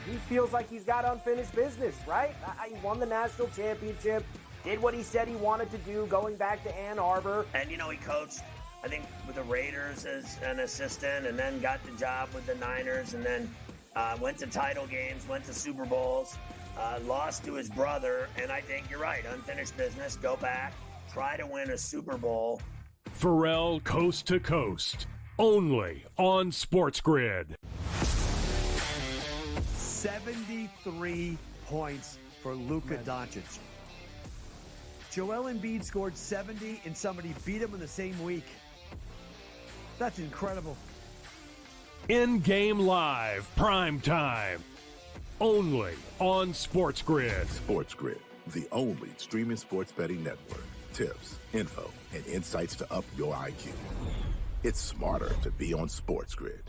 He feels like he's got unfinished business, right? He won the national championship, did what he said he wanted to do, going back to Ann Arbor. And, he coached, I think, with the Raiders as an assistant and then got the job with the Niners and then went to title games, went to Super Bowls, lost to his brother. And I think you're right, unfinished business, go back, try to win a Super Bowl. Pharrell Coast to Coast, only on SportsGrid. 73 points for Luka Doncic. Joel Embiid scored 70 and somebody beat him in the same week. That's incredible. In-game live, prime time, only on SportsGrid. SportsGrid, the only streaming sports betting network. Tips, info, and insights to up your IQ. It's smarter to be on SportsGrid.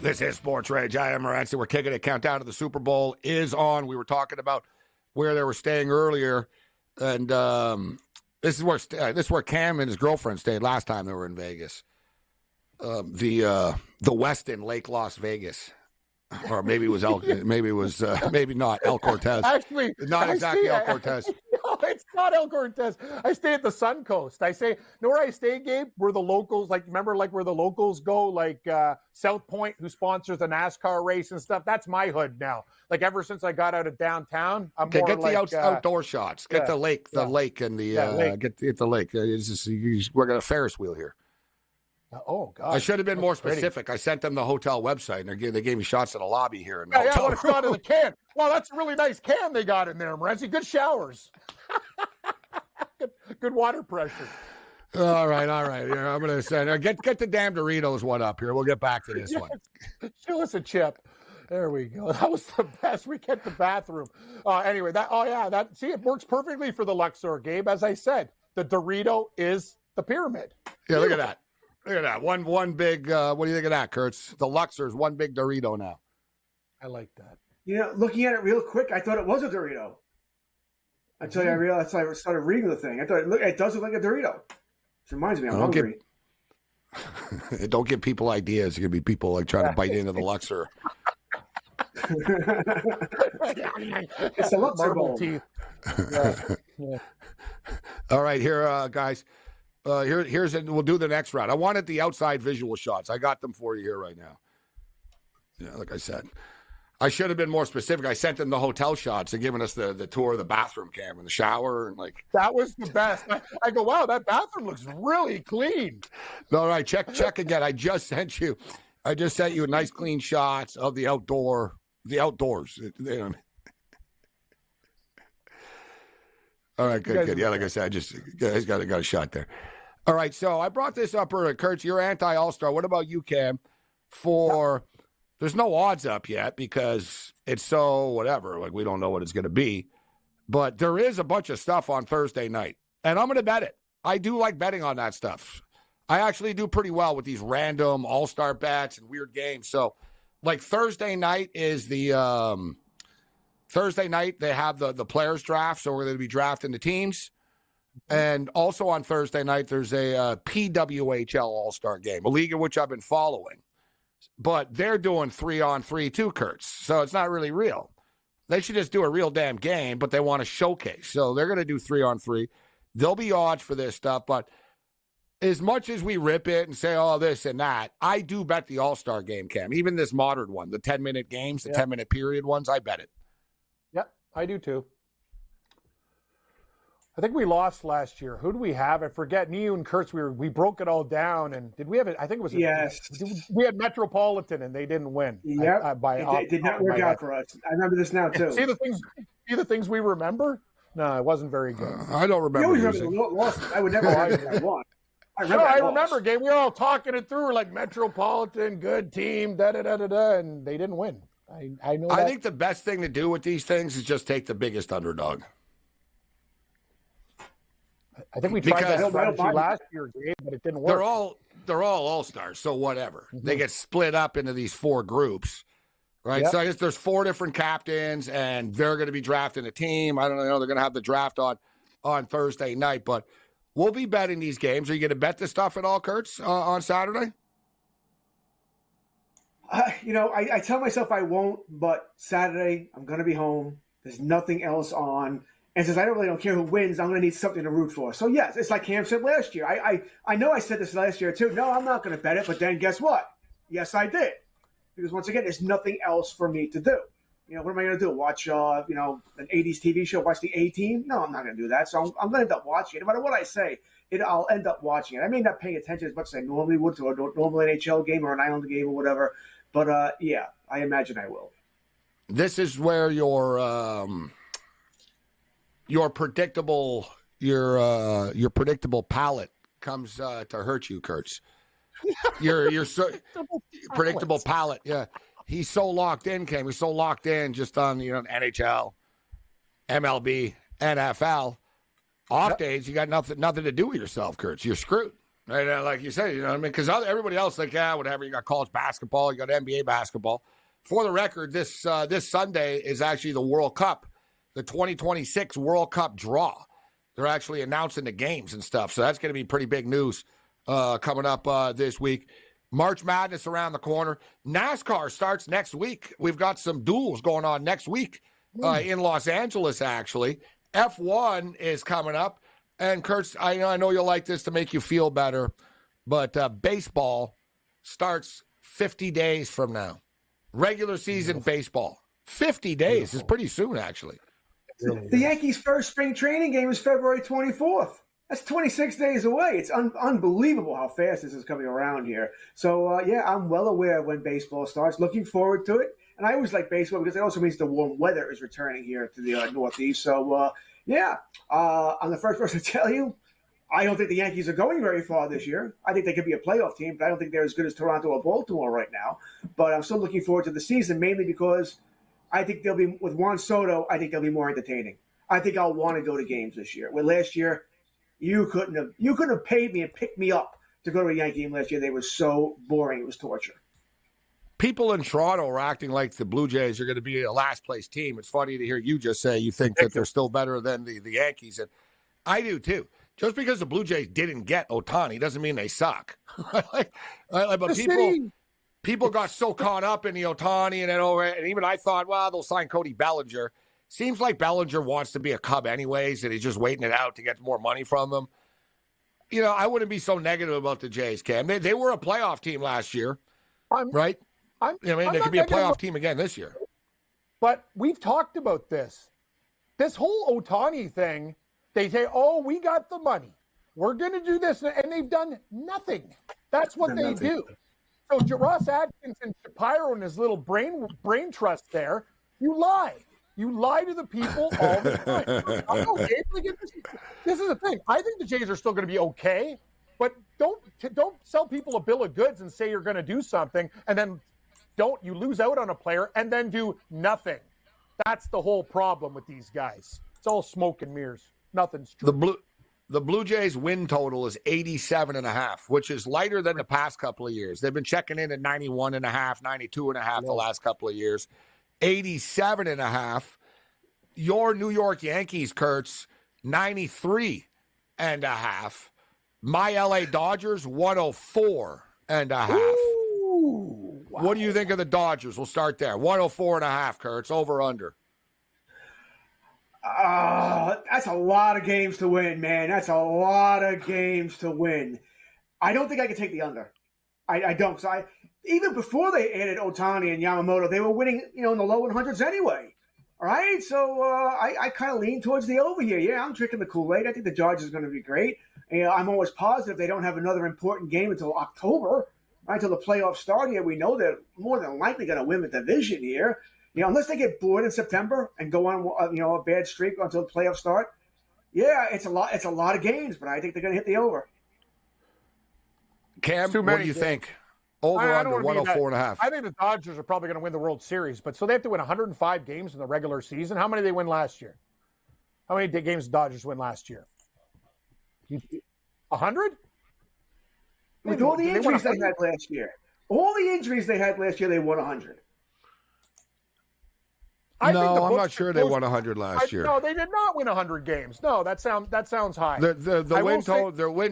This is Sports Rage. I am Morency. We're kicking it. Countdown to the Super Bowl is on. We were talking about where they were staying earlier, and this is where Cam and his girlfriend stayed last time they were in Vegas. The Westin Lake Las Vegas, or maybe it was maybe not El Cortez. Actually, not exactly El Cortez. No, it's not El Cortez. I stay at the Suncoast. You know where I stay, Gabe? Where the locals, remember where the locals go, South Point, who sponsors the NASCAR race and stuff. That's my hood now. Ever since I got out of downtown, I'm more get the outdoor shots. Get the lake, lake, and the lake. Get the lake. We're got a Ferris wheel here. Oh God! I should have been more specific. I sent them the hotel website, and they gave me shots in the lobby here. I want a shot of the can. Wow, that's a really nice can they got in there, Morency. Good showers. good water pressure. All right. Here, I'm going to send. Get the damn Doritos one up here. We'll get back to this one. Show us a chip. There we go. That was the best. We get the bathroom. Anyway, it works perfectly for the Luxor, Gabe. As I said, the Dorito is the pyramid. Yeah, look at that. Look at that. One big, what do you think of that, Kurtz? The Luxor's one big Dorito now. I like that. Looking at it real quick, I thought it was a Dorito. Until I realized I started reading the thing. I thought it does look like a Dorito. Which reminds me, I'm hungry. Don't give people ideas. There's going to be people trying to bite into the Luxor. It's a Luxor marble bowl. teeth. Yeah. All right, here, guys. We'll do the next round. I wanted the outside visual shots. I got them for you here right now. Yeah, like I said, I should have been more specific. I sent them the hotel shots and given us the tour of the bathroom cam and the shower and that was the best. I go, wow, that bathroom looks really clean. All right, check again. I just sent you nice clean shots of the outdoors. All right, good. Yeah, like I said, I got a shot there. All right, so I brought this up earlier. Kurt, you're anti-All-Star. What about you, Cam? There's no odds up yet because it's so whatever. We don't know what it's going to be. But there is a bunch of stuff on Thursday night, and I'm going to bet it. I do like betting on that stuff. I actually do pretty well with these random All-Star bets and weird games. So, Thursday night is the Thursday night, they have the players draft, so we're going to be drafting the teams. And also on Thursday night, there's a PWHL All-Star game, a league in which I've been following. But they're doing 3-on-3 too, Kurtz, so it's not really real. They should just do a real damn game, but they want to showcase. So they're going to do 3-on-3. There'll be odds for this stuff, but as much as we rip it and say, oh, this and that, I do bet the All-Star game, Cam. Even this modern one, the 10-minute games, the 10-minute period ones, I bet it. Yep, I do too. I think we lost last year. Who do we have? I forget. You and Kurtz, we broke it all down. And did we have it? I think it was. Yes. We had Metropolitan, and they didn't win. Yeah. It did not work out for us. I remember this now too. See the things we remember. No, it wasn't very good. I don't remember. You always remember the loss. I would never argue that one. I remember, Gabe. We were all talking it through like Metropolitan, good team, and they didn't win. I know. I think the best thing to do with these things is just take the biggest underdog. I think we tried that strategy last year, Gabe, but it didn't work. They're all all-stars, so whatever. Mm-hmm. They get split up into these 4 groups, right? Yep. So I guess there's 4 different captains, and they're going to be drafting a team. I don't know. They're going to have the draft on Thursday night, but we'll be betting these games. Are you going to bet this stuff at all, Kurtz, on Saturday? I tell myself I won't, but Saturday I'm going to be home. There's nothing else on. And since I don't care who wins, I'm going to need something to root for. So, yes, it's like Cam said last year. I know I said this last year, too. No, I'm not going to bet it. But then guess what? Yes, I did. Because, once again, there's nothing else for me to do. What am I going to do? Watch, an 80s TV show, watch the A-Team? No, I'm not going to do that. So I'm going to end up watching it. No matter what I say, I'll end up watching it. I may not pay attention as much as I normally would to a normal NHL game or an Island game or whatever. But, yeah, I imagine I will. This is where your predictable palate comes to hurt you, Kurtz. Your predictable palate. Yeah, he's so locked in, Cam. He's so locked in just on NHL, MLB, NFL. Off days, you got nothing to do with yourself, Kurtz. You're screwed. Right, like you said, you know what I mean? Because everybody else, like, yeah, whatever. You got college basketball, you got NBA basketball. For the record, this Sunday is actually the World Cup, the 2026 World Cup draw. They're actually announcing the games and stuff, so that's going to be pretty big news coming up this week. March Madness around the corner. NASCAR starts next week. We've got some duels going on next week in Los Angeles, actually. F1 is coming up. And, Kurtz, I know you'll like this to make you feel better, but baseball starts 50 days from now. Regular season baseball. 50 days is pretty soon, actually. The Yankees' first spring training game is February 24th. That's 26 days away. It's unbelievable how fast this is coming around here. So, yeah, I'm well aware of when baseball starts. Looking forward to it. And I always like baseball because it also means the warm weather is returning here to the Northeast. So, yeah, I'm the first person to tell you, I don't think the Yankees are going very far this year. I think they could be a playoff team, but I don't think they're as good as Toronto or Baltimore right now. But I'm still looking forward to the season, mainly because I think they'll be, with Juan Soto, I think they'll be more entertaining. I think I'll want to go to games this year. Where last year, you couldn't have paid me and picked me up to go to a Yankee game last year. They were so boring. It was torture. People in Toronto are acting like the Blue Jays are going to be a last-place team. It's funny to hear you just say you think that they're still better than the Yankees. And I do, too. Just because the Blue Jays didn't get Ohtani doesn't mean they suck. But people got so caught up in the Ohtani, and even I thought, well, they'll sign Cody Bellinger. Seems like Bellinger wants to be a Cub anyways, and he's just waiting it out to get more money from them. You know, I wouldn't be so negative about the Jays, Cam. They were a playoff team last year, right? They could be a playoff team again this year. But we've talked about this. This whole Ohtani thing, they say, oh, we got the money. We're going to do this. And they've done nothing. That's what they do. So Ross Atkins and Shapiro and his little brain trust there, you lie. You lie to the people all the time. This is the thing. I think the Jays are still going to be okay. But don't sell people a bill of goods and say you're going to do something and then you lose out on a player and then do nothing. That's the whole problem with these guys. It's all smoke and mirrors. Nothing's true. The Blue Jays win total is 87.5, which is lighter than the past couple of years. They've been checking in at 91.5, 92.5 the last couple of years. 87.5. Your New York Yankees, Kurtz, 93.5. My LA Dodgers, 104.5. Wow. What do you think of the Dodgers? We'll start there. 104.5, Kurtz, over under. That's a lot of games to win, man. That's a lot of games to win. I don't think I can take the under. I don't. So even before they added Ohtani and Yamamoto, they were winning, in the low 100s anyway. All right, so I kind of lean towards the over here. Yeah, I'm drinking the Kool-Aid. I think the Dodgers are going to be great. I'm always positive they don't have another important game until October, right, until the playoffs start here. We know they're more than likely going to win the division here. Unless they get bored in September and go on, a bad streak until the playoffs start. Yeah, it's a lot. It's a lot of games, but I think they're going to hit the over. Cam, what do you think? Over under 104.5. I think the Dodgers are probably going to win the World Series, but so they have to win 105 games in the regular season. How many did they win last year? How many games did Dodgers win last year? 100? With all the injuries they had last year. All the injuries they had last year, they won 100. I'm not sure they won 100 last year. No, they did not win 100 games. No, that sounds high. Their win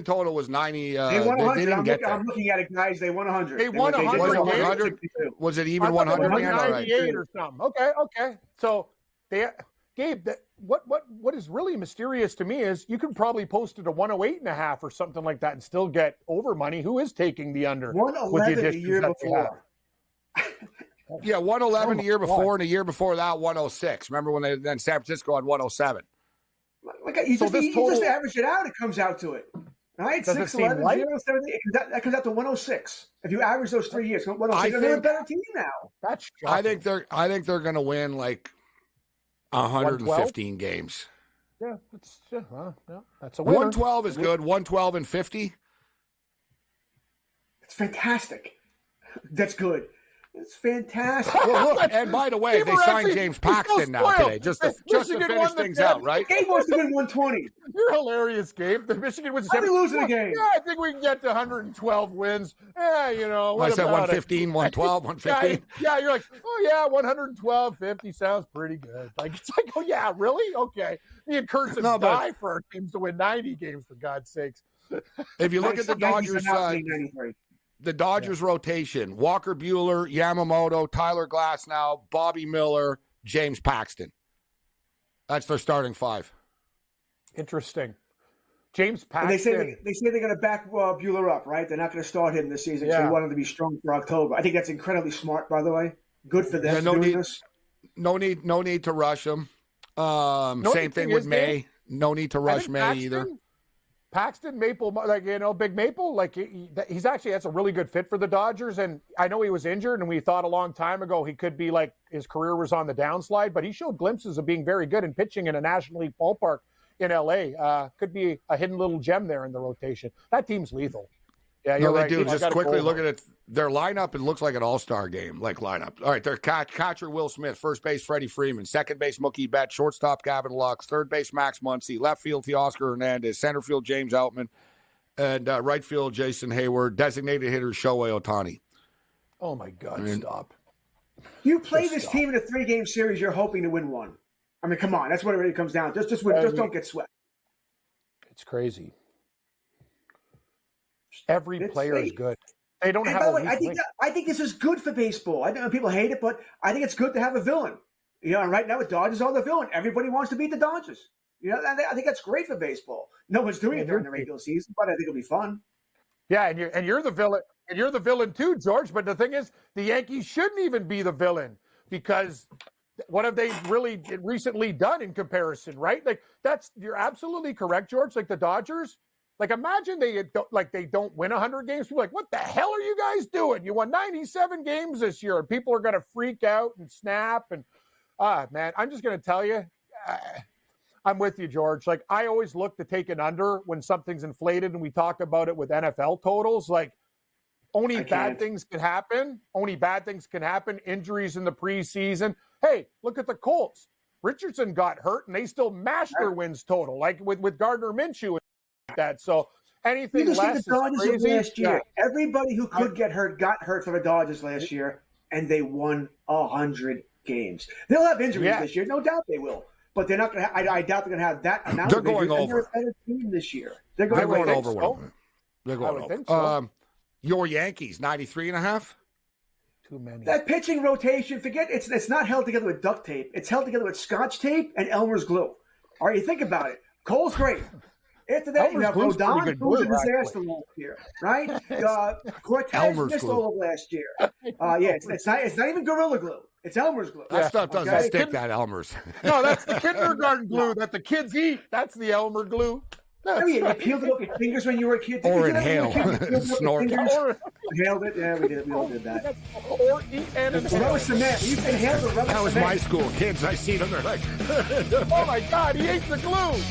total was 90. They won 100. I'm looking at it, guys. They won 100. They won 100. Was it 100? Was it even 100? 98 or something. Okay. So, Gabe, what is really mysterious to me is you could probably post it a 108.5 or something like that and still get over money. Who is taking the under? 111 the year before. Yeah, 111 the year before, and the year before that, 106. Remember when then San Francisco had 107? You just average it out, it comes out to it. All right, 611, 070, that comes out to 106. If you average those 3 years, 106, they're a better team now. That's shocking. I think they're going to win like 115 games. Yeah, that's a winner. 112 is good. 112 and 50. It's fantastic. That's good. It's fantastic. Well, look, and by the way, they signed James Paxton now today, just to finish things out, right? The game must have been 120. You're hilarious, Gabe. The Michigan was I'll be losing the game. Yeah, I think we can get to 112 wins. Yeah, you know. I said 115, 112, 115. Yeah, you're like, oh, yeah, 112, 50 sounds pretty good. Like, it's like, oh, yeah, really? Okay. Me and Kurtz die for our teams to win 90 games, for God's sakes. If you look at the Dodgers side, the Dodgers rotation, Walker Buehler, Yamamoto, Tyler Glasnow, Bobby Miller, James Paxton. That's their starting five. Interesting. James Paxton. And they say they're going to back Buehler up, right? They're not going to start him this season because they want him to be strong for October. I think that's incredibly smart, by the way. Good for them. No need to rush him. Same thing with May. No need to rush May either. Paxton, Maple, like, you know, Big Maple, like he's actually, that's a really good fit for the Dodgers. And I know he was injured and we thought a long time ago he could be like, his career was on the downslide, but he showed glimpses of being very good and pitching in a National League ballpark in LA. Could be a hidden little gem there in the rotation. That team's lethal. Yeah, you're right. They do. Just quickly look at it. Their lineup, it looks like an all-star game, like lineup. All right, their catcher, Will Smith. First base, Freddie Freeman. Second base, Mookie Betts. Shortstop, Gavin Lux. Third base, Max Muncy. Left field, Teoscar Hernandez. Center field, James Outman. And right field, Jason Hayward. Designated hitter, Shohei Ohtani. Oh, my God, stop. You play this team in a 3-game series, you're hoping to win one. I mean, come on. That's what it really comes down to. Just win. Just don't get swept. It's crazy. Every player is good. They don't have. By the way, I think this is good for baseball. I know people hate it, but I think it's good to have a villain. You know, and right now the Dodgers are the villain. Everybody wants to beat the Dodgers. You know, I think that's great for baseball. No one's doing it during the regular season, but I think it'll be fun. Yeah, and you're the villain, and you're the villain too, George. But the thing is, the Yankees shouldn't even be the villain because what have they really recently done in comparison, right? Like you're absolutely correct, George. Like the Dodgers. Like, imagine they don't win 100 games. People are like, what the hell are you guys doing? You won 97 games this year, and people are going to freak out and snap. And, man, I'm just going to tell you, I'm with you, George. Like, I always look to take an under when something's inflated, and we talk about it with NFL totals. Like, only bad things can happen. Only bad things can happen. Injuries in the preseason. Hey, look at the Colts. Richardson got hurt, and they still mashed their wins total, like with Gardner Minshew. That so anything less the Dodgers is crazy. Last year. Yeah. Everybody who could get hurt got hurt for the Dodgers last year, and they won 100 games. They'll have injuries this year, no doubt they will, but they're not going to. I doubt they're going to have that amount. They're going over. They're a better team this year. They're going over. So. They're going over. So. Your Yankees 93.5. Too many. That pitching rotation, forget it's not held together with duct tape. It's held together with Scotch tape and Elmer's glue. All right, you think about it. Cole's great. After that, you have Rodon, who was a disaster last year, right? Cortez missed all of last year. It's not even Gorilla Glue. It's Elmer's glue. That stuff doesn't stick, that Elmer's. No, that's the kindergarten glue that the kids eat. That's the Elmer glue. You peeled it off your fingers when you were a kid. Or inhale. Snort. Inhaled it? Yeah, we all did that. Or eat and inhale. Rubber cement. You inhaled the rubber cement. That was my school. Kids, I see them. They're like, oh, my God, he ate the glue.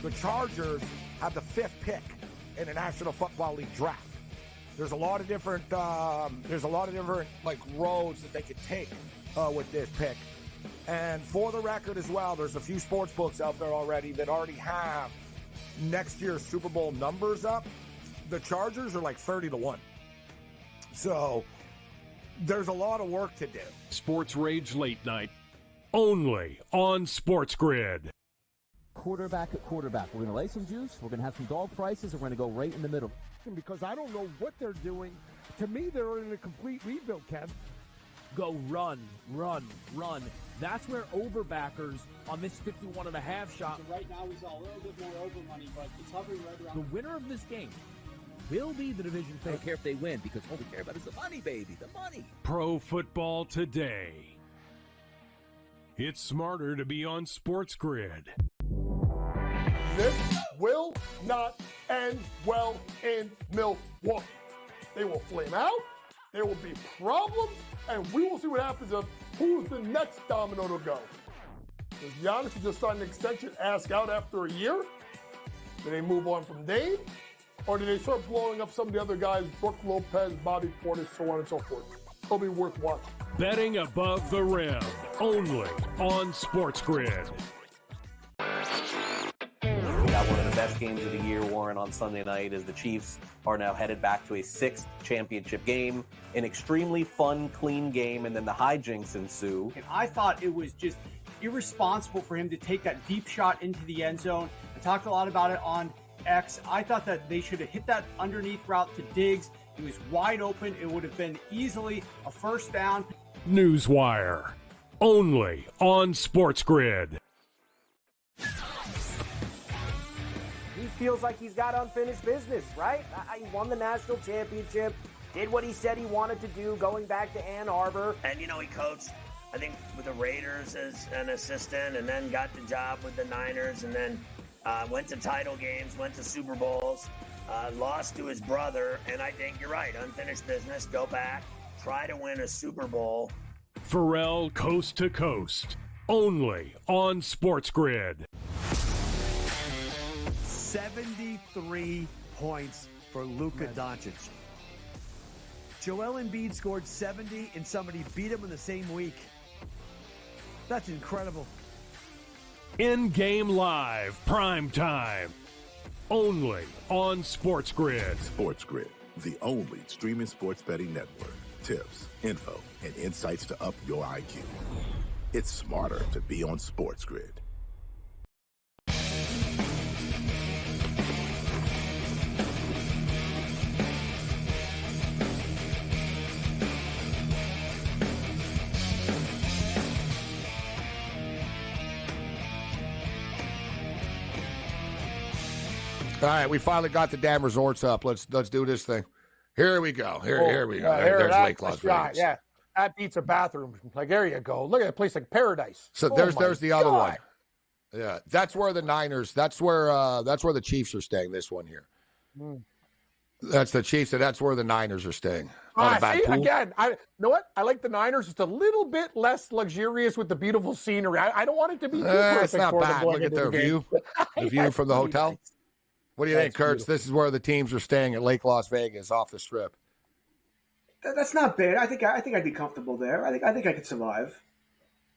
the Chargers have the 5th pick in the National Football League draft. There's a lot of different like roads that they could take with this pick. And for the record as well, there's a few sports books out there already that already have next year's Super Bowl numbers up. The Chargers are like 30-1. So there's a lot of work to do. SportsRage Late Night, only on SportsGrid. Quarterback at quarterback. We're going to lay some juice. We're going to have some dog prices, and we're going to go right in the middle. Because I don't know what they're doing. To me, they're in a complete rebuild, Kev. Go run, run, run. That's where overbackers on this 51.5 shot. So right now he's a little bit more over money, but it's hovering right around. The winner of this game will be the division favorite. I don't care if they win, because all we care about is the money, baby, the money. Pro Football Today. It's smarter to be on SportsGrid. will not end well in Milwaukee. They will flame out. There will be problems, and we will see what happens of who's the next domino to go. Does Giannis, who just signed an extension, ask out after a year? Do they move on from Dame? Or do they start blowing up some of the other guys, Brook Lopez, Bobby Portis, so on and so forth? It'll be worth watching. Betting above the rim, only on SportsGrid. We got one of the best games of the year, Warren, on Sunday night as the Chiefs are now headed back to a 6th championship game. An extremely fun, clean game, and then the hijinks ensue. And I thought it was just irresponsible for him to take that deep shot into the end zone. I talked a lot about it on X. I thought that they should have hit that underneath route to Diggs. He was wide open. It would have been easily a first down. Newswire, only on SportsGrid. He feels like he's got unfinished business, right? He won the national championship, did what he said he wanted to do going back to Ann Arbor. And, he coached, I think, with the Raiders as an assistant and then got the job with the Niners and then went to title games, went to Super Bowls, lost to his brother. And I think you're right, unfinished business, go back, try to win a Super Bowl. Pharrell Coast to Coast, only on SportsGrid. 73 points for Luka Doncic. Joel Embiid scored 70 and somebody beat him in the same week. That's incredible. In-game live, prime time, only on SportsGrid. SportsGrid, the only streaming sports betting network. Tips, info, and insights to up your IQ. It's smarter to be on SportsGrid. All right, we finally got the damn resorts up. Let's do this thing. Here we go. Here we go. There's Lake Las Vegas. Yeah, that beats a bathroom. Like, there you go. Look at a place like paradise. So there's the other one. Yeah, that's where the Niners. That's where the Chiefs are staying. This one here. That's the Chiefs, and that's where the Niners are staying. See, again, you know what? I like the Niners. It's a little bit less luxurious with the beautiful scenery. I don't want it to be too perfect. It's not bad. Look at their view. The view from the hotel. Nice. What do you think, Kurtz? Beautiful. This is where the teams are staying at Lake Las Vegas, off the Strip. That's not bad. I think I'd be comfortable there. I think I could survive.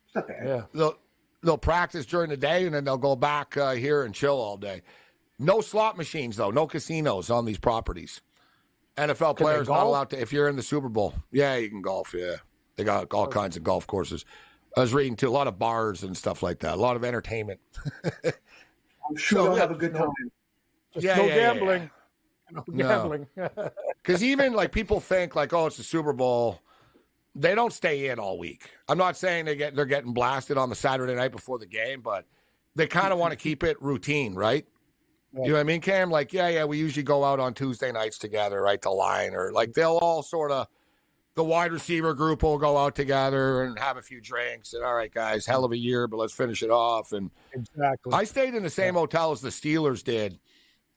It's not bad. Yeah. They'll practice during the day, and then they'll go back here and chill all day. No slot machines, though. No casinos on these properties. NFL players not allowed to. If you're in the Super Bowl, yeah, you can golf. Yeah, they got all kinds of golf courses. I was reading too, a lot of bars and stuff like that. A lot of entertainment. I'm sure they'll have a good time. Just no gambling. No gambling. Because even like people think like, oh, it's the Super Bowl. They don't stay in all week. I'm not saying they're getting blasted on the Saturday night before the game, but they kind of want to keep it routine, right? You know what I mean, Cam? Like, yeah, we usually go out on Tuesday nights together, right, to line, or like they'll all sort of, the wide receiver group will go out together and have a few drinks. And all right, guys, hell of a year, but let's finish it off. And exactly, I stayed in the same hotel as the Steelers did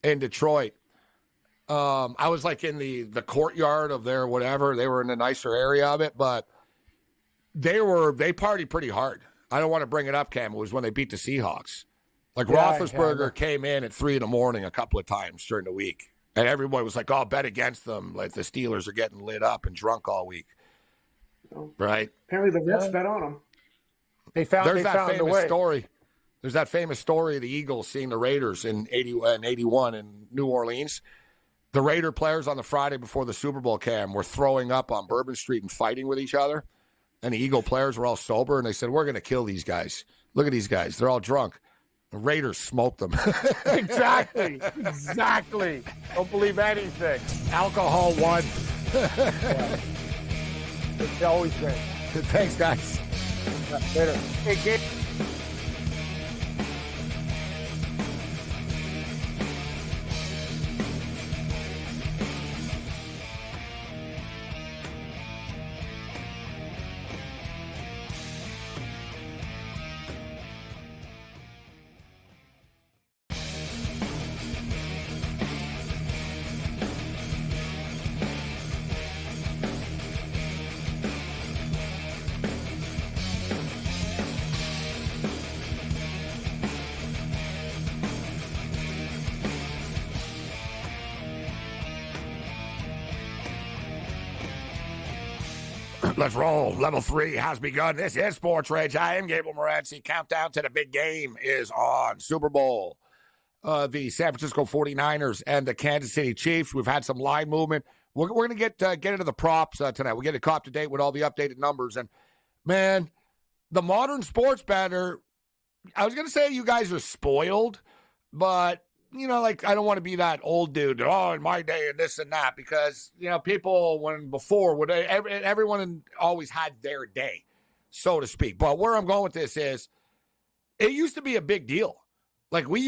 in Detroit. I was like in the courtyard of their whatever. They were in a nicer area of it, but they partied pretty hard. I don't want to bring it up, Cam. It was when they beat the Seahawks. Like Roethlisberger came in at 3 a.m. a couple of times during the week, and everybody was like, "Oh, bet against them." Like the Steelers are getting lit up and drunk all week, right? Apparently, the refs bet on them. There's that famous story. There's that famous story of the Eagles seeing the Raiders in 81 in New Orleans. The Raider players on the Friday before the Super Bowl, Cam, were throwing up on Bourbon Street and fighting with each other. And the Eagle players were all sober, and they said, "We're going to kill these guys. Look at these guys. They're all drunk." The Raiders smoked them. Exactly. Don't believe anything. Alcohol won. It's always great. Thanks, guys. Later. Hey, Gabe. Let's roll. Level 3 has begun. This is Sports Rage. I am Gabriel Morency. Countdown to the big game is on. Super Bowl. The San Francisco 49ers and the Kansas City Chiefs. We've had some line movement. We're going to get into the props tonight. We'll get caught up to date with all the updated numbers. And, man, the modern sports bettor, I was going to say you guys are spoiled, but, you know, like, I don't want to be that old dude, in my day and this and that, because, you know, people everyone always had their day, so to speak. But where I'm going with this is, it used to be a big deal. Like, we